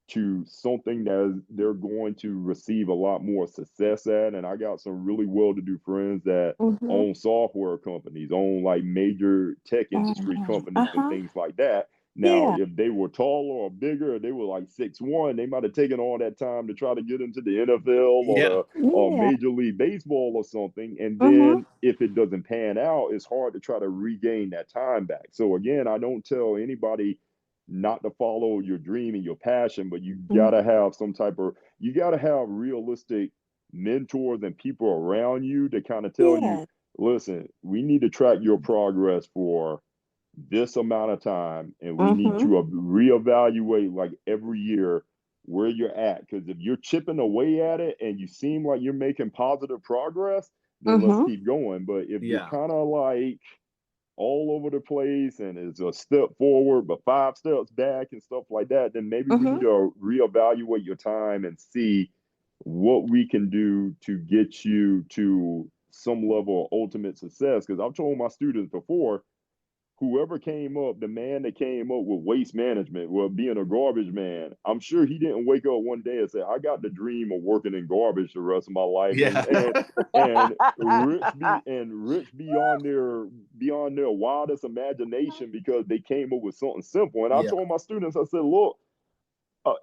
to something that they're going to receive a lot more success at. And I got some really well-to-do friends that own software companies, own like major tech industry companies and things like that. Now, if they were taller or bigger, they were like 6'1", they might have taken all that time to try to get into the NFL or Major League Baseball or something. And then if it doesn't pan out, it's hard to try to regain that time back. So again, I don't tell anybody not to follow your dream and your passion, but you gotta have you gotta have realistic mentors and people around you to kind of tell you, listen, we need to track your progress for this amount of time, and we need to reevaluate like every year where you're at. Because if you're chipping away at it and you seem like you're making positive progress, then let's keep going. But if you're kind of like all over the place and it's a step forward but 5 steps back and stuff like that, then maybe we need to reevaluate your time and see what we can do to get you to some level of ultimate success. Because I've told my students before, whoever came up, the man that came up with waste management, well, being a garbage man, I'm sure he didn't wake up one day and say, I got the dream of working in garbage the rest of my life. Yeah. And rich beyond their wildest imagination, because they came up with something simple. And I told my students, I said, look,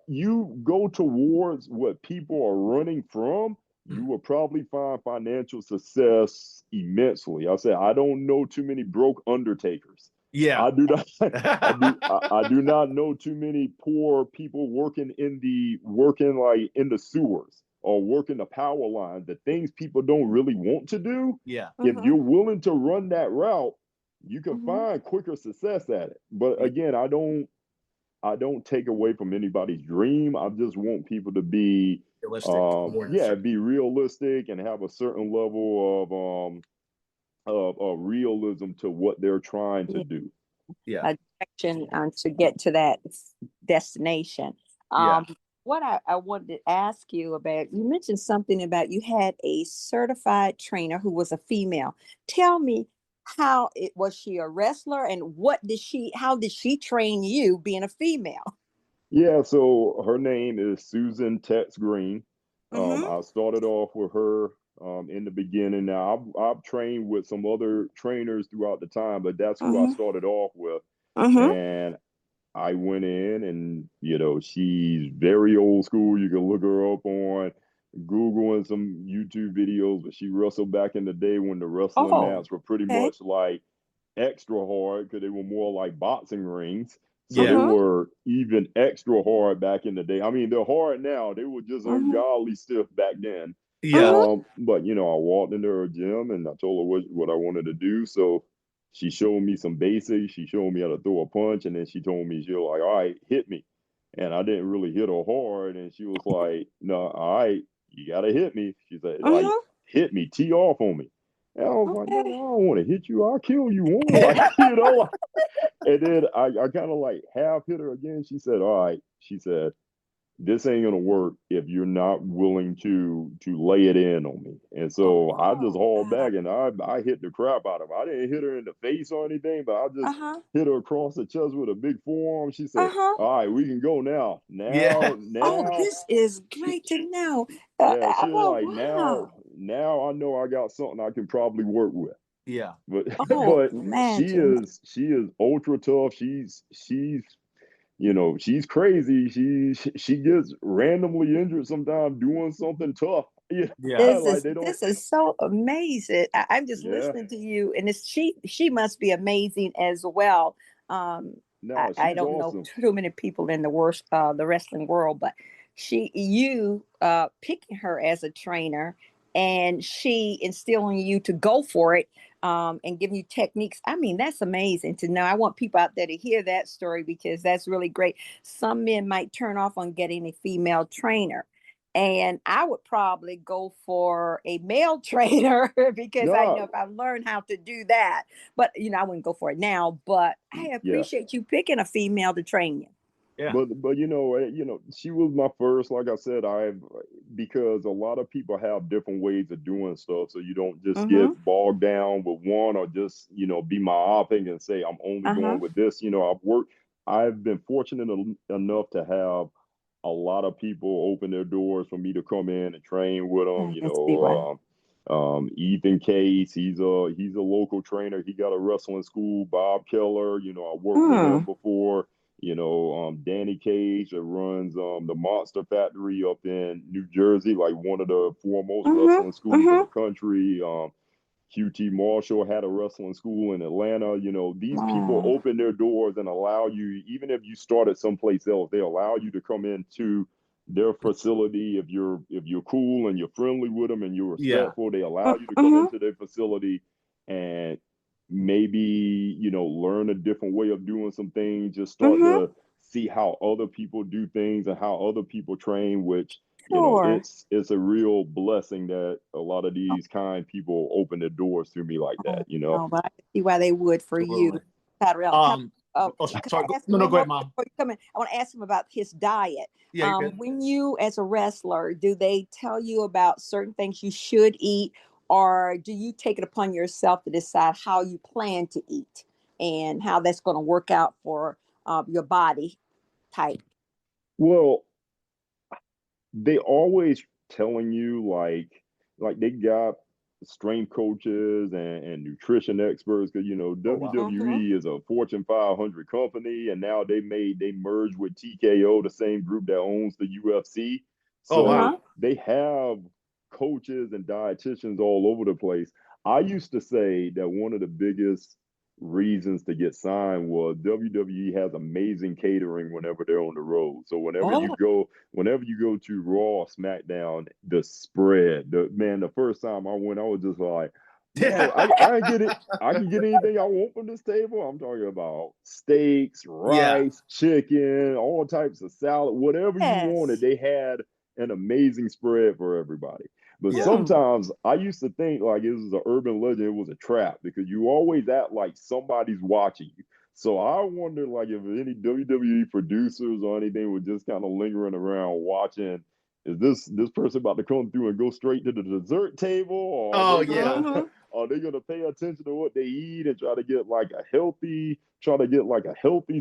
you go towards what people are running from, you will probably find financial success immensely. I said, I don't know too many broke undertakers. Yeah. I do not I do not know too many poor people working in the sewers or working the power lines, the things people don't really want to do. Yeah. If you're willing to run that route, you can find quicker success at it. But again, I don't take away from anybody's dream. I just want people to be realistic. be realistic and have a certain level of realism to what they're trying to do. A direction to get to that destination. What I wanted to ask you about, you mentioned something about you had a certified trainer who was a female. Tell me, was she a wrestler, and how did she train you being a female? Yeah, so her name is Susan Tex Green. I started off with her in the beginning. Now I've trained with some other trainers throughout the time, but that's who I started off with. And I went in, and she's very old school. You can look her up on Google and some YouTube videos, but she wrestled back in the day when the wrestling mats were pretty much like extra hard, because they were more like boxing rings. So they were even extra hard back in the day. I mean, they're hard now. They were just ungodly stiff back then. But I walked into her gym and I told her what I wanted to do. So she showed me some basics. She showed me how to throw a punch, and then she told me, she was like, all right, hit me. And I didn't really hit her hard. And she was like, no, all right, you got to hit me. She said, like, hit me, tee off on me. And I was like, man, I don't want to hit you. I'll kill you. And then I kind of like half hit her again. She said, all right. She said, this ain't gonna work if you're not willing to lay it in on me. And so I just Oh, hauled wow. back and I hit the crap out of her. I didn't hit her in the face or anything, but I just Uh-huh. hit her across the chest with a big forearm. She said, Uh-huh. "All right, we can go now. Yeah. Oh, Now." this is She, great to know. yeah, she was Oh, like, wow. now I know I got something I can probably work with. Yeah. But Oh, but imagine. she is ultra tough. She's she's crazy. She gets randomly injured sometimes doing something tough. Yeah, Yeah. like they don't. This is so amazing. I'm just Yeah, listening to you, and she must be amazing as well. Um, no, I she's don't know awesome. too many people in the wrestling world, but you picking her as a trainer, and she instilling you to go for it, and giving you techniques. I mean, that's amazing to know. I want people out there to hear that story because that's really great. Some men might turn off on getting a female trainer, and I would probably go for a male trainer because I know No, if I learn how to do that. But I wouldn't go for it now. But I yeah. appreciate you picking a female to train you. Yeah. But she was my first. Like I said, because a lot of people have different ways of doing stuff, so you don't just get Mm-hmm. bogged down with one or just be myopic and say I'm only Uh-huh. going with this. I've been fortunate enough to have a lot of people open their doors for me to come in and train with them. I see why. Ethan Case, he's a local trainer. He got a wrestling school. Bob Keller, I worked with him Mm. before. Danny Cage that runs the Monster Factory up in New Jersey, like one of the foremost Mm-hmm. wrestling schools in Mm-hmm. the country. QT Marshall had a wrestling school in Atlanta. These people Oh. open their doors and allow you, even if you started someplace else, they allow you to come into their facility if you're cool and you're friendly with them and you're Yeah. respectful. They allow you to come Mm-hmm. into their facility and maybe learn a different way of doing some things. Just start Mm-hmm. to see how other people do things and how other people train, which Sure. it's a real blessing that a lot of these kind people open the doors to me like that, Oh, no, but I can see why they would for you, Absolutely. Tyrell. Oh, Can sorry. I ask No, him no, one go more ahead, thing Mom. before you come in? I want to ask him about his diet. Yeah, you're good. When you, as a wrestler, do they tell you about certain things you should eat, or do you take it upon yourself to decide how you plan to eat and how that's going to work out for your body type? Well, they always telling you like they got strength coaches and nutrition experts because Oh, wow. Mm-hmm. WWE is a Fortune 500 company and now they merged with TKO, the same group that owns the UFC. Oh, wow. So they have coaches and dietitians all over the place. I used to say that one of the biggest reasons to get signed was WWE has amazing catering whenever they're on the road. So Oh, whenever you go to Raw, SmackDown, the spread, the first time I went, I was just like, man, I get it. I can get anything I want from this table. I'm talking about steaks, Yeah. rice, chicken, all types of salad, whatever you wanted. yes. They had an amazing spread for everybody. But Yeah. Mm. sometimes I used to think like it was an urban legend, it was a trap because you always act like somebody's watching you. So I wonder like if any WWE producers or anything were just kind of lingering around watching. Is this person about to come through and go straight to the dessert table, or Oh, yeah. Mm-hmm. are they gonna pay attention to what they eat and try to get like a healthy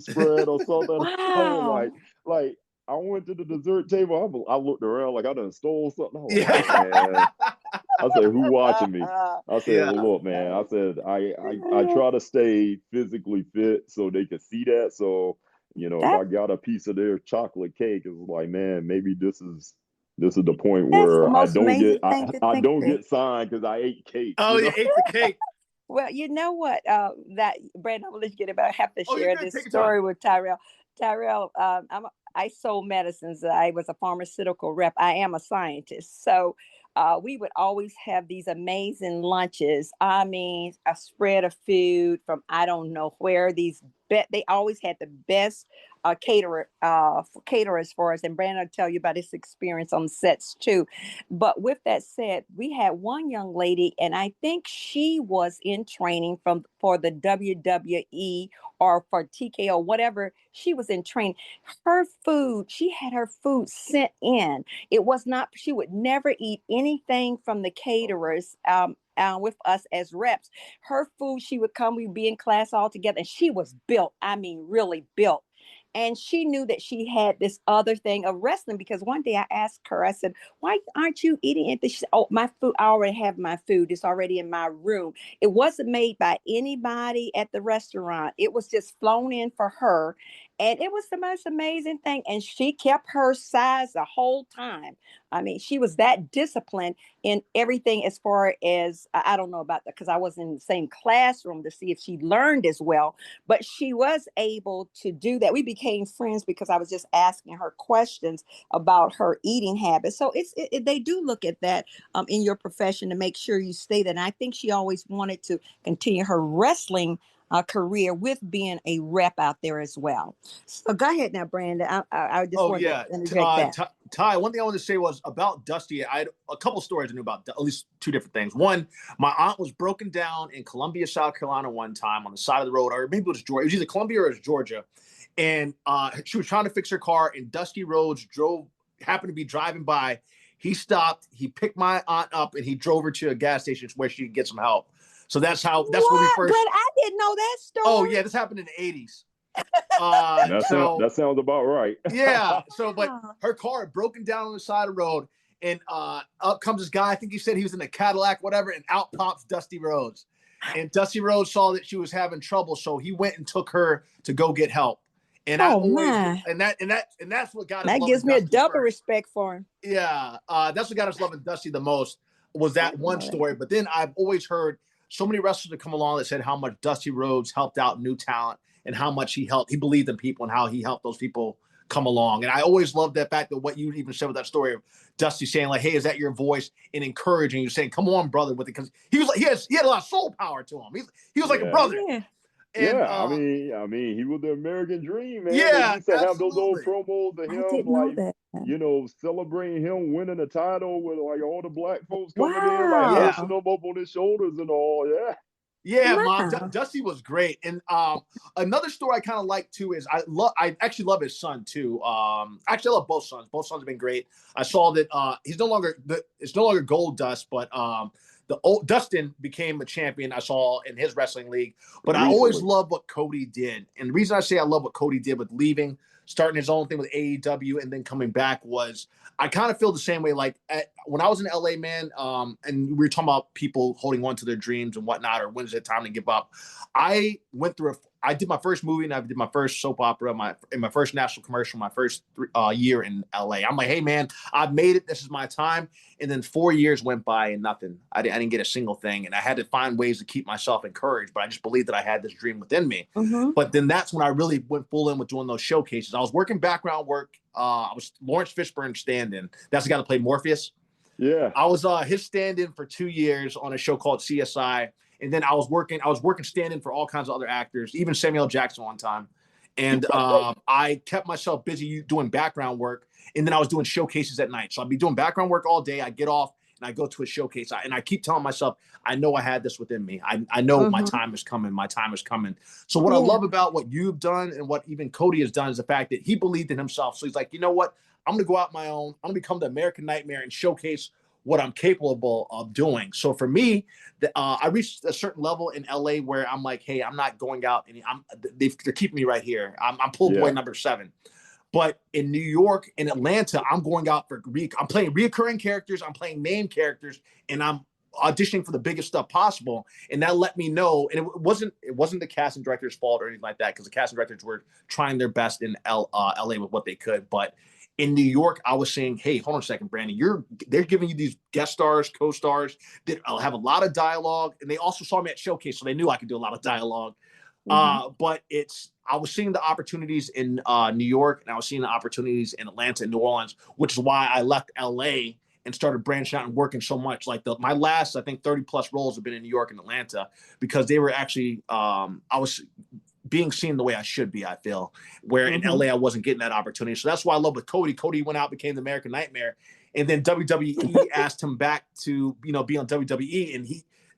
spread or something? I was Wow. like I went to the dessert table. I looked around like I done stole something. I was like, man. Yeah. I said, who watching me? I said, Yeah. well, look, man. I said, I try to stay physically fit so they can see that. So, if That I got a piece of their chocolate cake, it's like, man, maybe this is the point that's the where most amazing thing to I think don't of. get signed because I ate cake. Oh, you ate the cake. Well, you know what? That Brandon, I'm gonna let you get it, but I have to Oh, you're share good. this Take your time. story with Tyrell. Tyrell, I sold medicines. I was a pharmaceutical rep. I am a scientist, so we would always have these amazing lunches. I mean, a spread of food from I don't know where. These They always had the best caterers for us. And Brandon will tell you about his experience on sets too. But with that said, we had one young lady, and I think she was in training for the WWE or for TKO, whatever. She was in training. She had her food sent in. It was not, she would never eat anything from the caterers with us as reps. Her food, she would come, we'd be in class all together, and she was built. I mean, really built. And she knew that she had this other thing of wrestling, because one day I asked her, I said, why aren't you eating anything? She said, oh, my food, I already have my food. It's already in my room. It wasn't made by anybody at the restaurant. It was just flown in for her. And it was the most amazing thing. And she kept her size the whole time. I mean, she was that disciplined in everything, as far as, I don't know about that, because I wasn't in the same classroom to see if she learned as well, but she was able to do that. We became friends because I was just asking her questions about her eating habits. So they do look at that in your profession to make sure you stay there. And I think she always wanted to continue her wrestling career with being a rep out there as well. So go ahead now, Brandon. I just wanted to interject that. Ty, one thing I wanted to say was about Dusty. I had a couple stories I knew about, at least two different things. One, my aunt was broken down in Columbia, South Carolina one time on the side of the road, or maybe it was Georgia. It was either Columbia or it was Georgia. And she was trying to fix her car, and Dusty Rhodes happened to be driving by. He stopped, he picked my aunt up, and he drove her to a gas station where she could get some help. So that's where we first. But I didn't know that story. Oh yeah, this happened in the 80s. That sounds about right. Yeah. So, but her car had broken down on the side of the road, and up comes this guy. I think he said he was in a Cadillac, whatever, and out pops Dusty Rhodes. And Dusty Rhodes saw that she was having trouble, so he went and took her to go get help. And that's what got us. That gives me a double respect for him. Yeah, that's what got us loving Dusty the most, was that one story. But then I've always heard so many wrestlers that come along that said how much Dusty Rhodes helped out new talent, and how much he believed in people, and how he helped those people come along. And I always loved that fact that what you even said with that story of Dusty saying like, hey, is that your voice? And encouraging you, saying, come on, brother, with it. Because he was like, he had a lot of soul power to him. He was like a brother. Yeah. And, I mean, he was the American dream, man. Yeah, they used to have those old promos of him, like, celebrating him winning a title with like all the black folks coming in, like hoisting them up on his shoulders and all. Yeah. Yeah, Dusty was great. And another story I kind of like too is I actually love his son too. Actually, I love both sons. Both sons have been great. I saw that it's no longer Gold Dust, but the old Dustin became a champion. I saw in his wrestling league. But I always love what Cody did. And the reason I say I love what Cody did with leaving, starting his own thing with AEW, and then coming back, was I kind of feel the same way. Like when I was in LA, man, and we were talking about people holding on to their dreams and whatnot, or when is it time to give up? I did my first movie, and I did my first soap opera, my first national commercial, my first year in LA. I'm like, hey man, I've made it. This is my time. And then 4 years went by and nothing. I didn't get a single thing. And I had to find ways to keep myself encouraged, but I just believed that I had this dream within me. Mm-hmm. But then that's when I really went full in with doing those showcases. I was working background work. I was Lawrence Fishburne's stand-in. That's the guy that played Morpheus. Yeah. I was his stand-in for 2 years on a show called CSI. And then I was working stand-in for all kinds of other actors, even Samuel L. Jackson one time. And I kept myself busy doing background work. And then I was doing showcases at night. So I'd be doing background work all day. I get off and I go to a showcase. And I keep telling myself, I know I had this within me. I know my time is coming. My time is coming. So what I love about what you've done and what even Cody has done is the fact that he believed in himself. So he's like, you know what? I'm going to go out my own. I'm going to become the American Nightmare and showcase what I'm capable of doing. So for me, I reached a certain level in LA where I'm like, hey, I'm not going out, and they're keeping me right here. I'm pool boy number 7. But in New York and Atlanta, I'm going out I'm playing reoccurring characters, I'm playing main characters, and I'm auditioning for the biggest stuff possible. And that let me know, and it wasn't the casting director's fault or anything like that, because the casting directors were trying their best in LA with what they could. But in New York, I was saying, hey, hold on a second, Brandon. They're giving you these guest stars, co-stars that have a lot of dialogue. And they also saw me at Showcase, so they knew I could do a lot of dialogue. But I was seeing the opportunities in New York, and I was seeing the opportunities in Atlanta and New Orleans, which is why I left LA and started branching out and working so much. Like my last, I think, 30 plus roles have been in New York and Atlanta, because they were actually, being seen the way I should be, I feel, where in LA I wasn't getting that opportunity. So that's why I love with Cody. Cody went out, became the American Nightmare. And then WWE asked him back to, be on WWE. And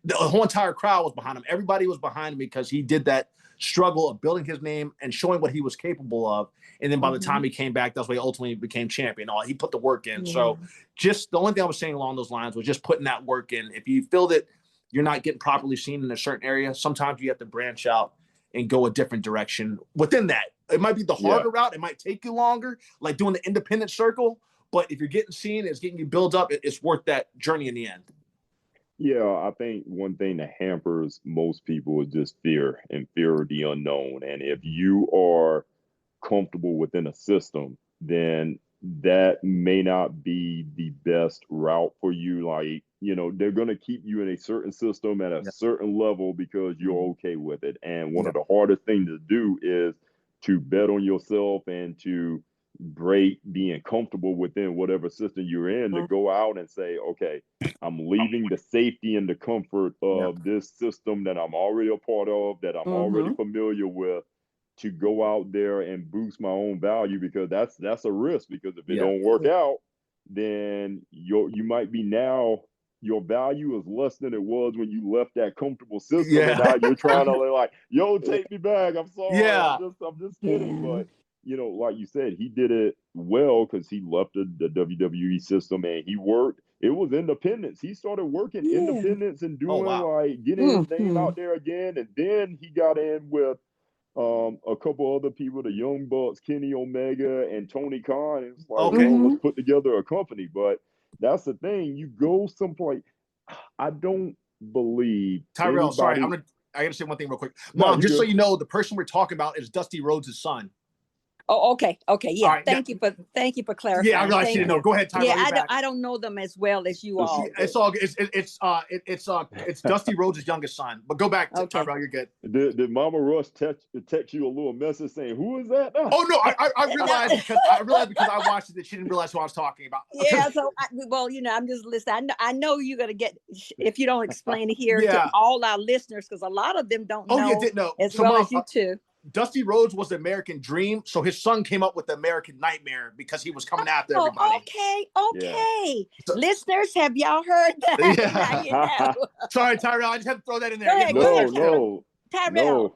the whole entire crowd was behind him. Everybody was behind him because he did that struggle of building his name and showing what he was capable of. And then by the time he came back, that's why he ultimately became champion. He put the work in. So just the only thing I was saying along those lines was just putting that work in. If you feel that you're not getting properly seen in a certain area, sometimes you have to branch out and go a different direction within that. It might be the harder route. It might take you longer, like doing the independent circle. But if you're getting seen, it's getting you built up, it's worth that journey in the end. Yeah, I think one thing that hampers most people is just fear and fear of the unknown. And if you are comfortable within a system, then that may not be the best route for you. Like, they're going to keep you in a certain system at a certain level because you're okay with it. And one of the hardest things to do is to bet on yourself and to break being comfortable within whatever system you're in, to go out and say, okay, I'm leaving the safety and the comfort of this system that I'm already a part of, that I'm already familiar with, to go out there and boost my own value, because that's a risk. Because if it don't work out, then you might be now, your value is less than it was when you left that comfortable system, and now you're trying to like, yo, take me back. I'm sorry. I'm just kidding. But like you said, he did it well because he left the WWE system and he worked. It was independence. He started working independence and doing like getting his name out there again. And then he got in with a couple other people, the Young Bucks, Kenny Omega and Tony Khan. And it's like, let's put together a company. But that's the thing. You go someplace. I don't believe Tyrell, sorry, I gotta say one thing real quick. Mom, just so you know, the person we're talking about is Dusty Rhodes' son. Oh, okay. Yeah. Right, thank you for clarifying. Yeah, I realized you didn't know. Go ahead, Tyrell. Yeah, I don't know them as well as you all. It's all good. It's Dusty Rhodes' youngest son. But go back to Tyrell, you're good. Did Mama Rush text you a little message saying, who is that now? Oh no, I realized because I watched it that she didn't realize who I was talking about. Yeah, so I'm just listening. I know you're gonna get, if you don't explain it here to all our listeners, because a lot of them don't know. Oh, you didn't know. As well as you too. Dusty Rhodes was the American Dream, so his son came up with the American Nightmare because he was coming after everybody. Okay. So, listeners, have y'all heard that? Yeah. Sorry, Tyrell, I just had to throw that in there. Tyrell,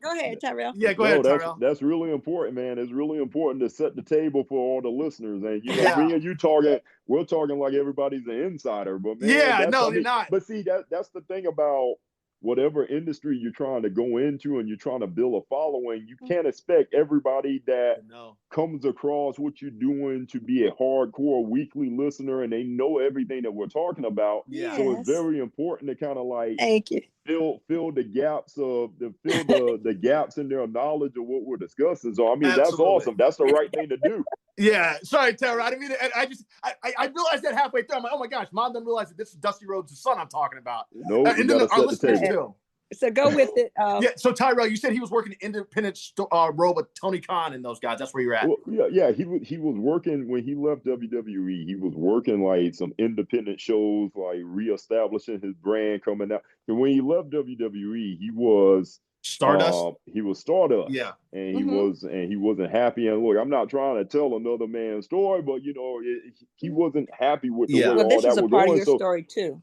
go ahead, Tyrell. Yeah, go ahead, Tyrell. That's really important, man. It's really important to set the table for all the listeners. And me and you talking, we're talking like everybody's an insider, but man, you're not. But see, that's the thing about whatever industry you're trying to go into and you're trying to build a following, you can't expect everybody that comes across what you're doing to be a hardcore weekly listener and they know everything that we're talking about. Yes. So it's very important to kind of like fill the gaps the gaps in their knowledge of what we're discussing. So I mean, that's awesome. That's the right thing to do. Yeah, sorry, Tara. I didn't mean it. I realized that halfway through. I'm like, oh my gosh, Mom didn't realize that this is Dusty Rhodes' son I'm talking about. No, you gotta set the table. Too. So go with it. So Tyrell, you said he was working independent role with Tony Khan and those guys. That's where you're at. Well, he was working when he left WWE. He was working like some independent shows, like reestablishing his brand, coming out. And when he left WWE, he was Stardust. He was Stardust. Yeah. And he wasn't happy. And look, I'm not trying to tell another man's story, but he wasn't happy with the way all this is that a was part going. Of your story too.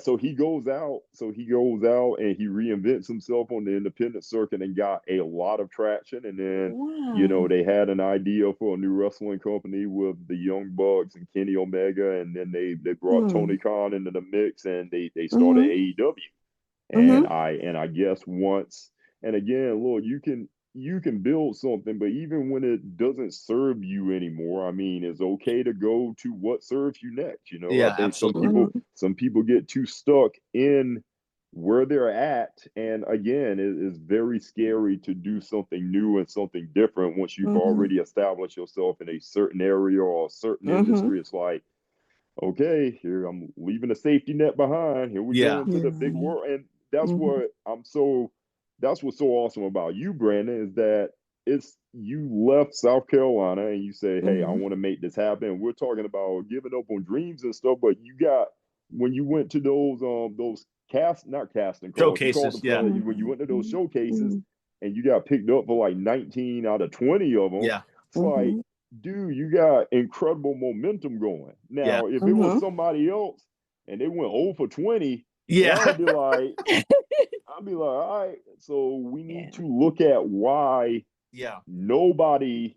So he goes out and he reinvents himself on the independent circuit and got a lot of traction. And then they had an idea for a new wrestling company with the Young Bucks and Kenny Omega, and then they brought Tony Khan into the mix and they started AEW. And I guess once, and again, look, you can build something, but even when it doesn't serve you anymore, I mean, it's okay to go to what serves you next. I think absolutely. Some people get too stuck in where they're at, and again, it is very scary to do something new and something different once you've already established yourself in a certain area or a certain industry. It's like, okay, here I'm leaving a safety net behind. Here we go into the big world, and that's that's what's so awesome about you, Brandon, is that you left South Carolina and you say, hey, I want to make this happen. We're talking about giving up on dreams and stuff, but when you went to those not casting calls, showcases, when you went to those showcases and you got picked up for like 19 out of 20 of them. Yeah. It's like, dude, you got incredible momentum going. Now, if it was somebody else and they went 0 for 20, yeah, I'd be like, all right. So we need to look at why nobody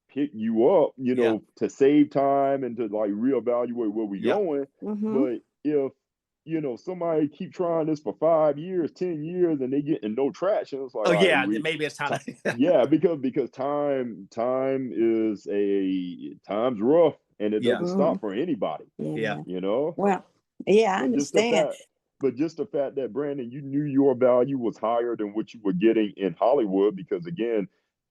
picked you up, you know, to save time and to like reevaluate where we're going. But if, you know, somebody keep trying this for 5 years, 10 years, and they getting no traction, it's like, maybe it's time. because time's rough, and it doesn't stop for anybody. You know. Well, I understand. But just the fact that, Brandon, you knew your value was higher than what you were getting in Hollywood, because again,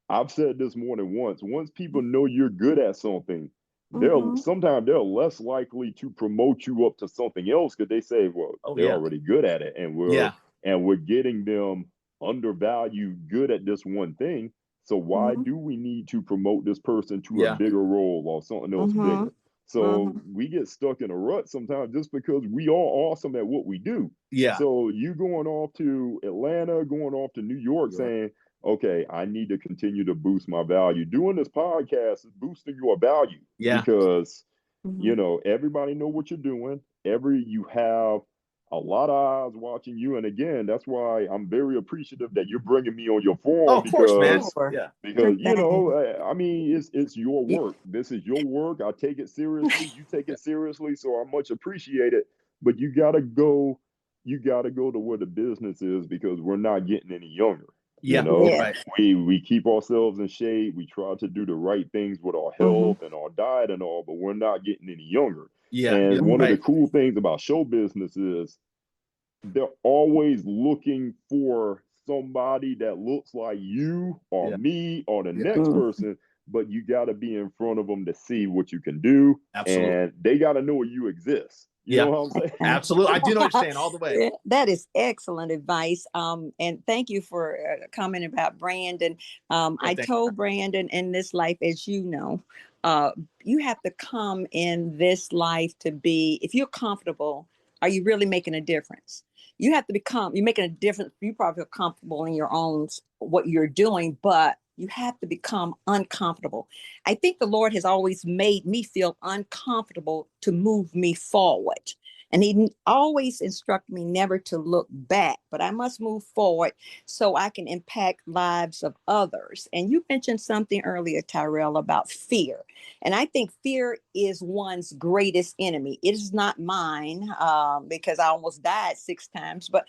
I've said this more than once. Once people know you're good at something, sometimes they're less likely to promote you up to something else, because they say, well, they're already good at it, and we're getting them undervalued good at this one thing. So why do we need to promote this person to a bigger role or something else bigger? So we get stuck in a rut sometimes just because we are awesome at what we do. So you going off to Atlanta, going off to New York, saying, okay, I need to continue to boost my value. Doing this podcast is boosting your value because, you know, everybody know what you're doing. You have a lot of eyes watching you. And again, that's why I'm very appreciative that you're bringing me on your forum. Oh, of course, man. Because, you know, I mean, it's your work. This is your work. I take it seriously. You take it seriously. So I much appreciate it. But you got to go to where the business is, because we're not getting any younger. You know, we keep ourselves in shape. We try to do the right things with our health and our diet and all, but we're not getting any younger. And one of the cool things about show business is they're always looking for somebody that looks like you or me or the next person, but you got to be in front of them to see what you can do. Absolutely. And they got to know you exist. You know what I'm saying? Absolutely. I do know what you're saying all the way. That is excellent advice. And thank you for commenting about Brandon. I told Brandon, in this life, as you know, you have to come in this life to be, if you're comfortable, are you really making a difference? You have to you're making a difference. You probably feel comfortable in your own, what you're doing, but you have to become uncomfortable. I think the Lord has always made me feel uncomfortable to move me forward. And he always instructed me never to look back, but I must move forward so I can impact lives of others. And you mentioned something earlier, Tyrell, about fear. And I think fear is one's greatest enemy. It is not mine, because I almost died 6 times, but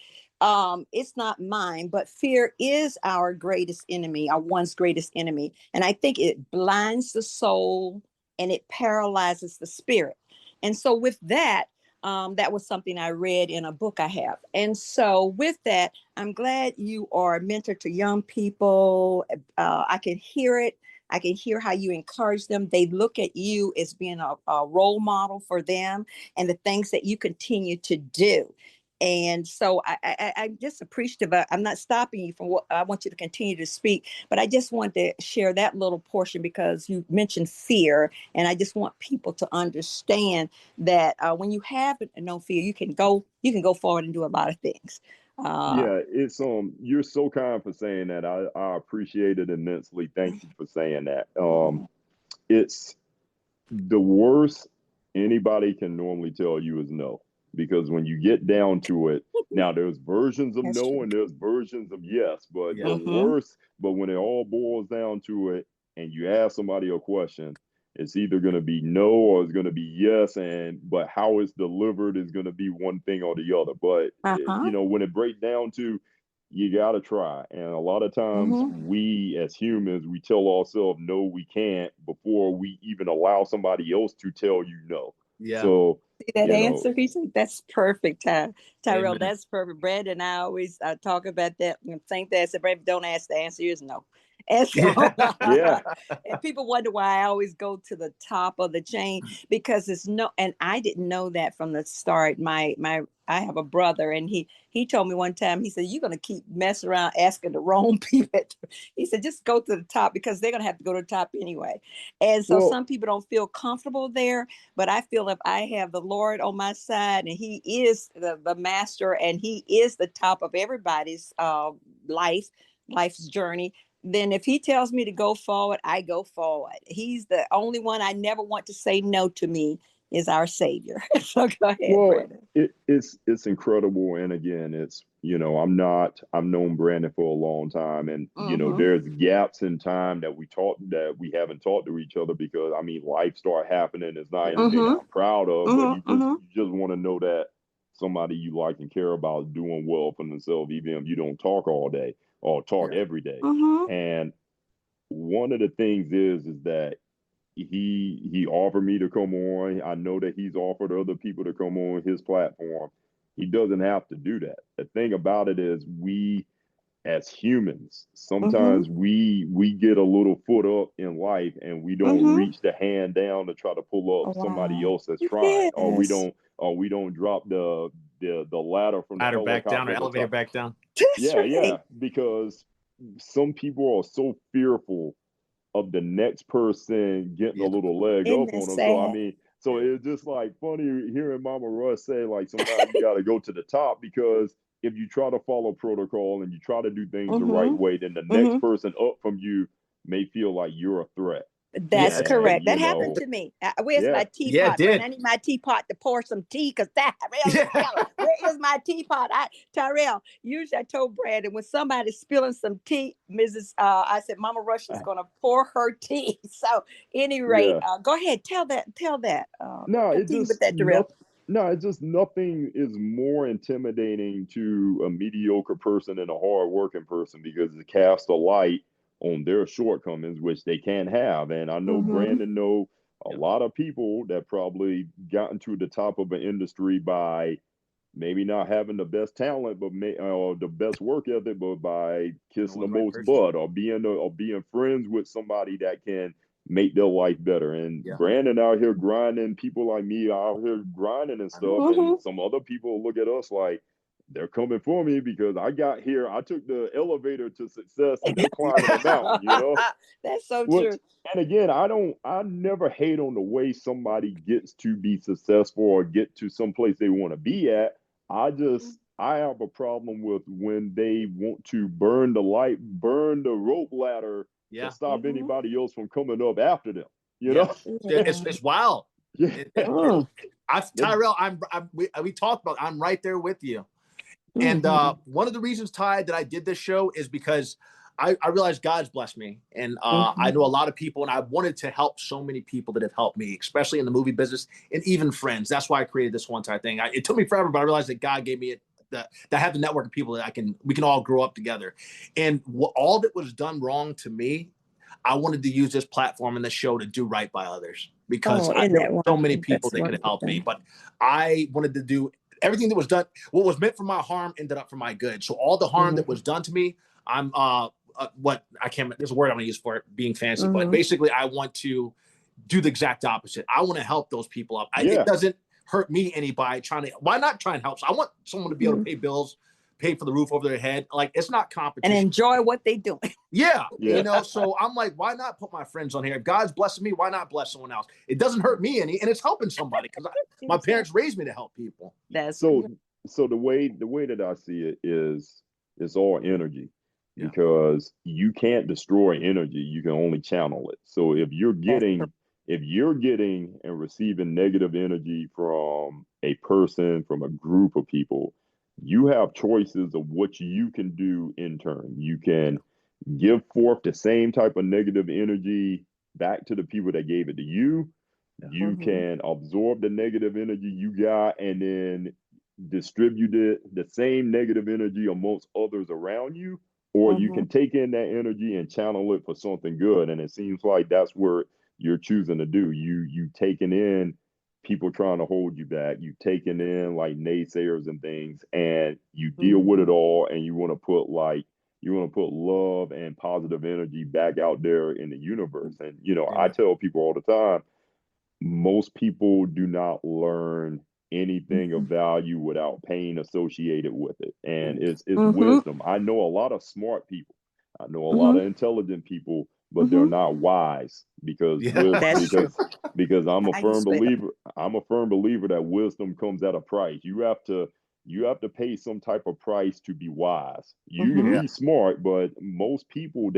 it's not mine. But fear is our greatest enemy, our one's greatest enemy. And I think it blinds the soul and it paralyzes the spirit. And so with that, that was something I read in a book I have. And so with that, I'm glad you are a mentor to young people. I can hear it. I can hear how you encourage them. They look at you as being a role model for them and the things that you continue to do. And so I'm just appreciative. I'm not stopping you from what I want you to continue to speak, but I just want to share that little portion because you mentioned fear. And I just want people to understand that when you have no fear, you can go forward and do a lot of things. It's you're so kind for saying that. I appreciate it immensely. Thank you for saying that. It's the worst anybody can normally tell you is no. Because when you get down to it, now there's versions of That's no true. and there's versions of yes, but the worst, but when it all boils down to it and you ask somebody a question, it's either going to be no or it's going to be yes, but how it's delivered is going to be one thing or the other. But you know, when it breaks down to, you got to try. And a lot of times we as humans, we tell ourselves no, we can't before we even allow somebody else to tell you no. So see that answer? He said, that's perfect, Tyrell. Amen. That's perfect. Brad and I always talk about that. Same thing. I said, Brad, don't ask. The answer is no. And so, and people wonder why I always go to the top of the chain, because it's no, and I didn't know that from the start. I have a brother, and he told me one time, he said, you're going to keep messing around asking the wrong people. He said, just go to the top, because they're going to have to go to the top anyway. And so some people don't feel comfortable there, but I feel if I have the Lord on my side and he is the master and he is the top of everybody's life, life's journey, then if he tells me to go forward, I go forward. He's the only one I never want to say no to me, is our Savior. So go ahead, Well, Brandon. it's incredible, and again, it's I've known Brandon for a long time, and there's gaps in time that we haven't talked to each other because life start happening. It's not anything I'm proud of, but you just want to know that somebody you like and care about is doing well for themselves, even if you don't talk all day or talk every day. And one of the things is that he offered me to come on. I know that he's offered other people to come on his platform. He doesn't have to do that. The thing about it is, we as humans, sometimes we get a little foot up in life and we don't reach the hand down to try to pull up somebody else that's trying, or we don't drop the ladder from the ladder back down or to the elevator top. back down. Yeah, because some people are so fearful of the next person getting a little leg up on them. So it's just like funny hearing Mama Russ say, like, sometimes you got to go to the top, because if you try to follow protocol and you try to do things the right way, then the next person up from you may feel like you're a threat. That's correct. That happened to me. Where's my teapot? Yeah, I need my teapot to pour some tea, because that really, where is my teapot? Tyrell, usually I told Brandon, when somebody's spilling some tea, I said, Mama Rush is going to pour her tea. So any rate, go ahead, tell that. No, it's with that, Tyrell. It's just nothing is more intimidating to a mediocre person and a hard-working person, because it casts a light on their shortcomings, which they can't have. And I know Brandon know a lot of people that probably gotten to the top of an industry by maybe not having the best talent, but or the best work ethic, but by kissing the most butt, or being friends with somebody that can make their life better. And Brandon out here grinding, people like me out here grinding and stuff, and some other people look at us like they're coming for me because I got here. I took the elevator to success and they're climbing the mountain, That's so true. And again, I never hate on the way somebody gets to be successful or get to some place they want to be at. I have a problem with when they want to burn the rope ladder to stop anybody else from coming up after them. It's wild. Tyrell, we talked about. I'm right there with you. And one of the reasons, Ty, that I did this show is because I realized God's blessed me, and I know a lot of people, and I wanted to help so many people that have helped me, especially in the movie business, and even friends. That's why I created this one time thing. It took me forever, but I realized that God gave me that I have the network of people that we can all grow up together. And all that was done wrong to me, I wanted to use this platform and this show to do right by others, because there were so many people that could have helped me. But I wanted to do everything that was done. What was meant for my harm ended up for my good. So all the harm that was done to me, I'm there's a word I'm gonna use for it, being fancy, but basically I want to do the exact opposite. I want to help those people up. It doesn't hurt me any by why not try and help? So I want someone to be able to pay bills, pay for the roof over their head. Like, it's not competition. And enjoy what they do. So I'm like, why not put my friends on here? If God's blessing me, why not bless someone else? It doesn't hurt me any, and it's helping somebody, because my parents raised me to help people. So the way that I see it is, it's all energy. Because you can't destroy energy, you can only channel it. So if you're getting and receiving negative energy from a person, from a group of people, you have choices of what you can do in turn. You can give forth the same type of negative energy back to the people that gave it to you. You can absorb the negative energy you got and then distribute the same negative energy amongst others around you. Or you can take in that energy and channel it for something good. And it seems like that's what you're choosing to do. You taking in people trying to hold you back. You taking in like naysayers and things, and you deal with it all. And you want to put love and positive energy back out there in the universe. And I tell people all the time, most people do not learn anything of value without pain associated with it. And it's wisdom. I know a lot of smart people. I know a lot of intelligent people, but they're not wise, because because I'm a firm believer that wisdom comes at a price. You have to you have to pay some type of price to be wise. You can be smart, but most people,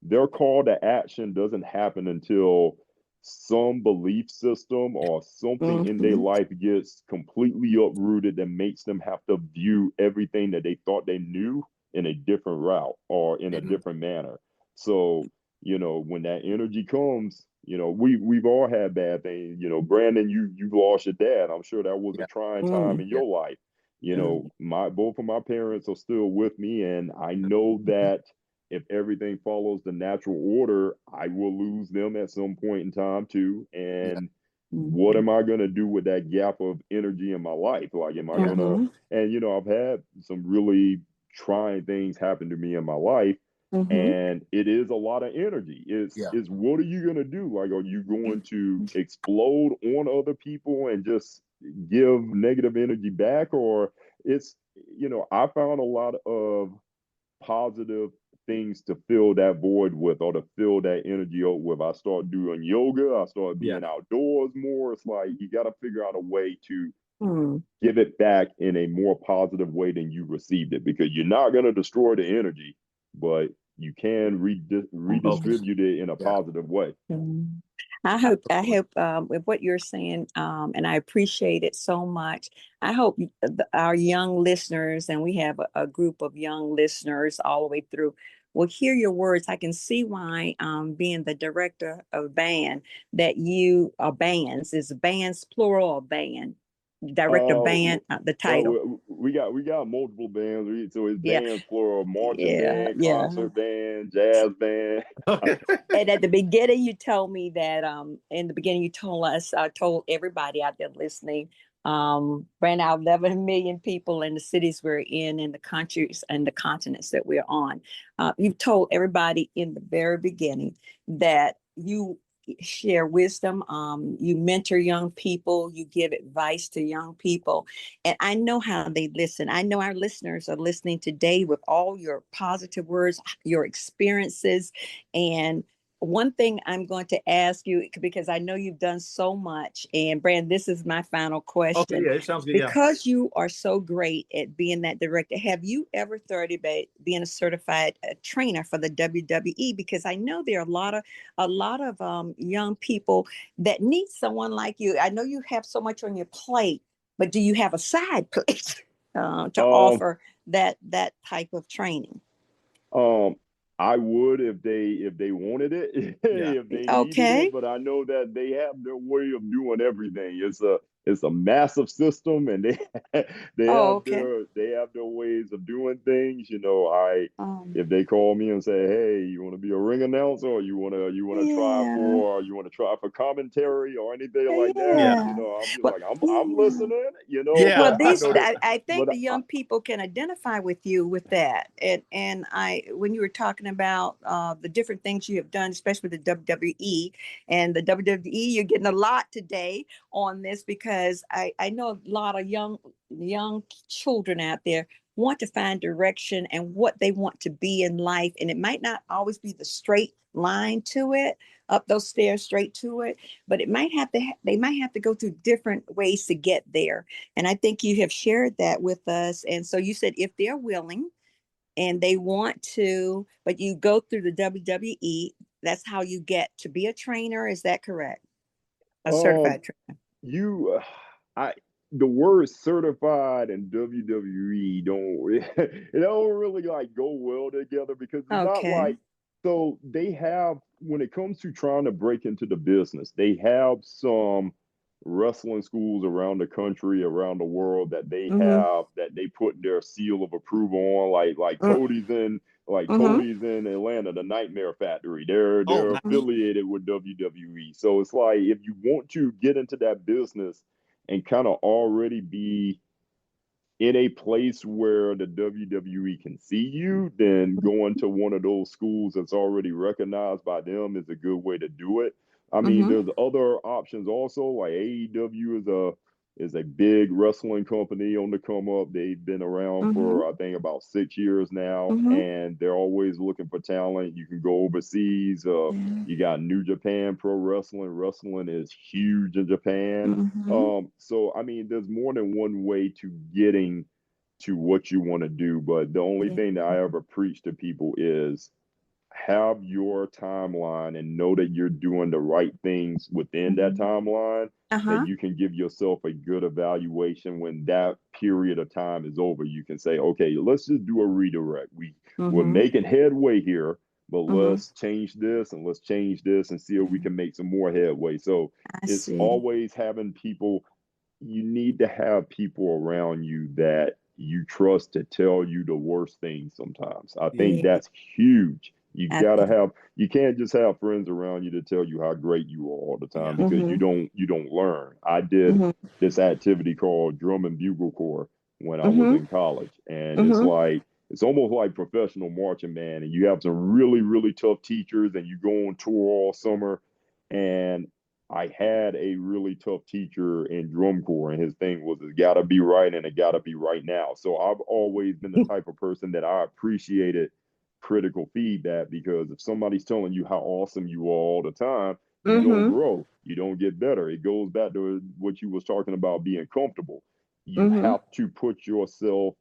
their call to action doesn't happen until some belief system or something in their life gets completely uprooted that makes them have to view everything that they thought they knew in a different route or in a different manner. So, when that energy comes, we've all had bad things. Brandon, you've lost your dad. I'm sure that was a trying time in your life. Both of my parents are still with me, and I know that if everything follows the natural order, I will lose them at some point in time too. And what am I going to do with that gap of energy in my life? Like, am I going to, and I've had some really trying things happen to me in my life. And it is a lot of energy. It's what are you going to do? Like, are you going to explode on other people and just give negative energy back? Or I found a lot of positive things to fill that void with, or to fill that energy out with. I started doing yoga. I started being outdoors more. It's like you got to figure out a way to give it back in a more positive way than you received it, because you're not going to destroy the energy, but you can redistribute it in a positive way. I hope with what you're saying, and I appreciate it so much. I hope our young listeners, and we have a group of young listeners all the way through, will hear your words. I can see why, being the director of band, that you are bands, is bands plural or band? Director band, the title. We got multiple bands, so it's bands plural: marching band, concert band, jazz band. And at the beginning, you told me that in the beginning you told everybody out there listening, ran out 11 million people in the cities we're in the countries and the continents that we're on. You've told everybody in the very beginning that you share wisdom, you mentor young people, you give advice to young people, and I know how they listen. I know our listeners are listening today with all your positive words, your experiences. And one thing I'm going to ask you, because I know you've done so much, and Brand, this is my final question. Okay, it sounds good. Because you are so great at being that director, have you ever thought about being a certified trainer for the WWE? Because I know there are a lot of young people that need someone like you. I know you have so much on your plate, but do you have a side plate to offer that type of training? I would if they wanted it, if they needed it, but I know that they have their way of doing everything. It's a massive system, and they have their ways of doing things. If they call me and say, "Hey, you want to be a ring announcer, or you want to try for commentary or anything like that?" I'll be like, "I'm listening." I think the young people can identify with you with that. And when you were talking about the different things you have done, especially with the WWE and the WWE, you're getting a lot today on this, because I know a lot of young children out there want to find direction and what they want to be in life. And it might not always be the straight line to it, up those stairs straight to it, but they might have to go through different ways to get there. And I think you have shared that with us. And so you said if they're willing and they want to, but you go through the WWE, that's how you get to be a trainer. Is that correct? A certified trainer. The word certified and WWE don't really like go well together, because it's not like, so they have, when it comes to trying to break into the business, they have some wrestling schools around the country, around the world, that they have, that they put their seal of approval on, like Cody's in Atlanta, the Nightmare Factory. They're affiliated with WWE. So it's like, if you want to get into that business and kind of already be in a place where the WWE can see you, then going to one of those schools that's already recognized by them is a good way to do it. I mean, there's other options also, like AEW is a big wrestling company on the come up. They've been around for, I think, about 6 years now, and they're always looking for talent. You can go overseas. You got New Japan Pro Wrestling. Wrestling is huge in Japan. So, I mean, there's more than one way to getting to what you want to do. But the only thing that I ever preach to people is have your timeline and know that you're doing the right things within that timeline, that you can give yourself a good evaluation when that period of time is over. You can say, okay, let's just do a redirect. We're making headway here, but let's change this and let's change this and see if we can make some more headway. So it's always having people. You need to have people around you that you trust to tell you the worst things sometimes. I think that's huge. You can't just have friends around you to tell you how great you are all the time, because you don't learn. I did this activity called Drum and Bugle Corps when I was in college. And it's almost like professional marching band. And you have some really, really tough teachers and you go on tour all summer. And I had a really tough teacher in drum corps, and his thing was, it's got to be right and it got to be right now. So I've always been the type of person that I appreciated critical feedback, because if somebody's telling you how awesome you are all the time, you don't grow, you don't get better. It goes back to what you was talking about, being comfortable. You have to put yourself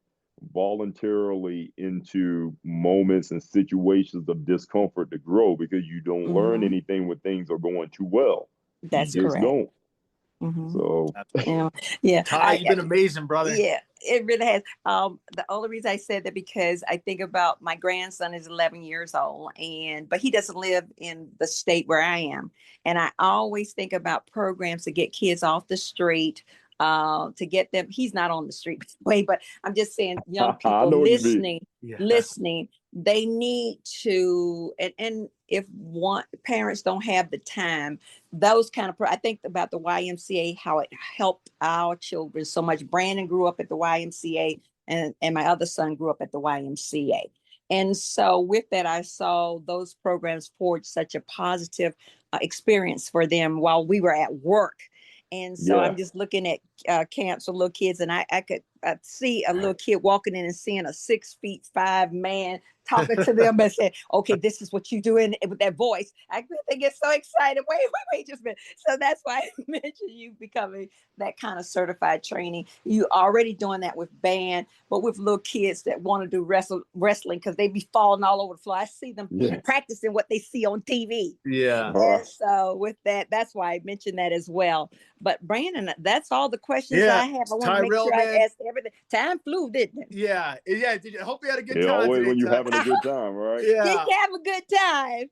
voluntarily into moments and situations of discomfort to grow, because you don't learn anything when things are going too well. That's you just correct. don't. So Ty, you've been amazing, brother. Yeah, it really has. The only reason I said that, because I think about my grandson is 11 years old, but he doesn't live in the state where I am. And I always think about programs to get kids off the street, to get them. He's not on the street way, but I'm just saying, young people listening, they need to, and if parents don't have the time, those kind of, I think about the YMCA, how it helped our children so much. Brandon grew up at the YMCA, and my other son grew up at the YMCA. And so with that, I saw those programs forge such a positive experience for them while we were at work. And so I'm just looking at camps for little kids, and I could see a little kid walking in and seeing a 6'5" man talking to them and saying, okay, this is what you do with that voice. They get so excited. Wait just a minute. So that's why I mentioned you becoming that kind of certified training. You already doing that with band, but with little kids that want to do wrestling, because they be falling all over the floor. I see them practicing what they see on TV. And so with that, that's why I mentioned that as well. But Brandon, that's all the questions I have. I want to make sure I asked everything. Time flew, didn't it? Yeah. Hope you had a good time. Always when you're having a good time, right? Did you have a good time?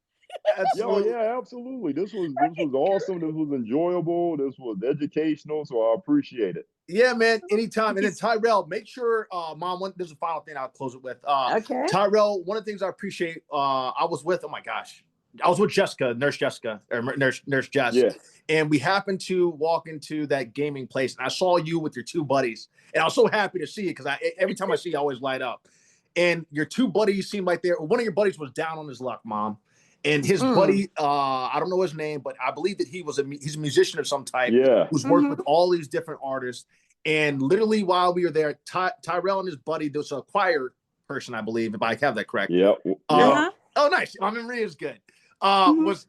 Absolutely. Absolutely. This was awesome. This was enjoyable. This was educational. So I appreciate it. Yeah, man. Anytime. And then Tyrell, make sure, Mom, there's a final thing I'll close it with. Okay. Tyrell, one of the things I appreciate, I was with Jessica, Nurse Jessica, or Nurse Jess. Yeah. And we happened to walk into that gaming place, and I saw you with your two buddies. And I was so happy to see you, because every time I see you, I always light up. And your two buddies seemed like one of your buddies was down on his luck, Mom. And his buddy, I don't know his name, but I believe that he's a musician of some type. Yeah. Who's worked with all these different artists. And literally while we were there, Tyrell and his buddy, there's a choir person, I believe, if I have that correct. Yeah. Oh, nice. My memory is good. Was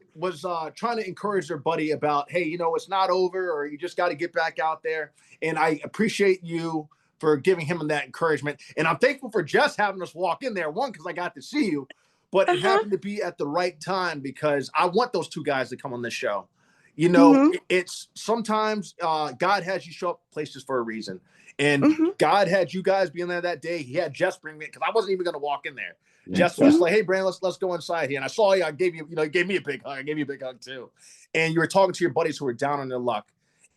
trying to encourage their buddy about, hey, it's not over, or you just got to get back out there. And I appreciate you for giving him that encouragement. And I'm thankful for Jess having us walk in there, one, because I got to see you, but it happened to be at the right time, because I want those two guys to come on this show. It's sometimes God has you show up places for a reason. And God had you guys being there that day. He had Jess bring me, because I wasn't even going to walk in there. Jess was like, hey, Brandon, let's go inside here. And I saw you. I gave you, gave me a big hug. I gave you a big hug too. And you were talking to your buddies who were down on their luck.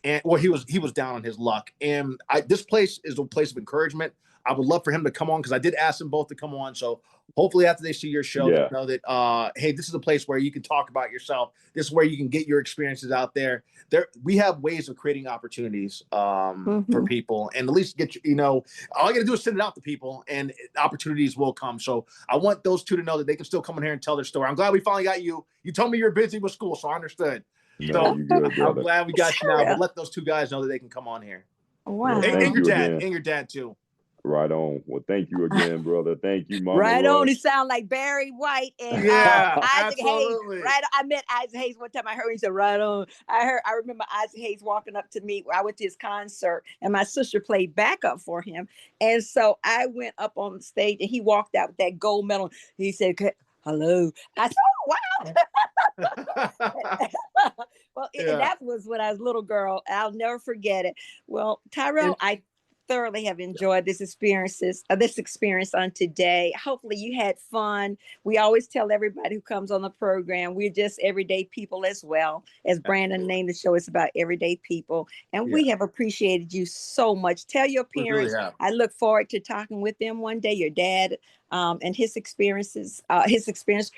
And he was down on his luck. And this place is a place of encouragement. I would love for him to come on, because I did ask them both to come on. So hopefully after they see your show, they know that, hey, this is a place where you can talk about yourself. This is where you can get your experiences out there. We have ways of creating opportunities for people, and at least get, all you got to do is send it out to people, and opportunities will come. So I want those two to know that they can still come in here and tell their story. I'm glad we finally got you. You told me you were busy with school, so I understood. So I'm glad we got you now, but let those two guys know that they can come on here. Wow. Thank And your you dad. again. And your dad, too. Right on. Well, thank you again, brother. Thank you, Mama Right on. Rush. It sound like Barry White and Yeah, Isaac absolutely. Hayes. Right. I met Isaac Hayes one time. I heard he said, right on. I remember Isaac Hayes walking up to me. I went to his concert and my sister played backup for him. And so I went up on the stage and he walked out with that gold medal. He said, hello. I said, oh, wow. Well, and that was when I was a little girl. I'll never forget it. Well, Tyrell, I thoroughly have enjoyed this experience on today. Hopefully you had fun. We always tell everybody who comes on the program, we're just everyday people as well. As Brandon named the show, it's about everyday people. And we have appreciated you so much. Tell your parents, really I look forward to talking with them one day, your dad, and his experience,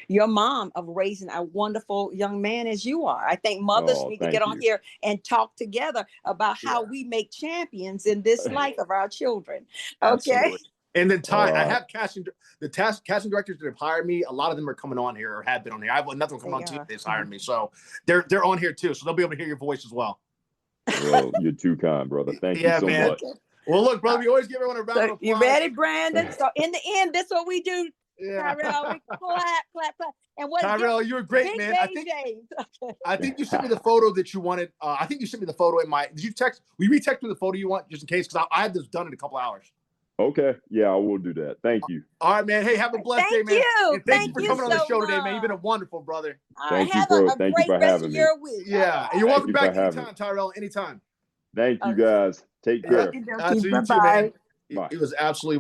your mom of raising a wonderful young man as you are. I think mothers need to get on here and talk together about how we make champions in this life of our children. Okay. Absolutely. And then Ty, I have casting directors that have hired me. A lot of them are coming on here or have been on here. I have another one coming on Tuesdays hiring me. So they're on here too. So they'll be able to hear your voice as well. Well, you're too kind, brother. Thank you so much. Okay. Well, look, brother, we always give everyone a round of applause. You ready, Brandon? So in the end, this is what we do. Tyrell, we clap, clap, clap. And what Tyrell, you're a great man. I think you sent me the photo that you wanted. I think you sent me the photo in my. Did you text? Will you retext me the photo you want just in case? Because I had this done in a couple hours. Okay. Yeah, I will do that. Thank you. All right, man. Hey, have a blessed day, man. And thank you for coming on the show today, man. You've been a wonderful brother. Thank you, bro. Thank you for having me. Yeah. And you're welcome back anytime, Tyrell. Anytime. Thank you, guys. Take care. Absolutely, man. It was absolutely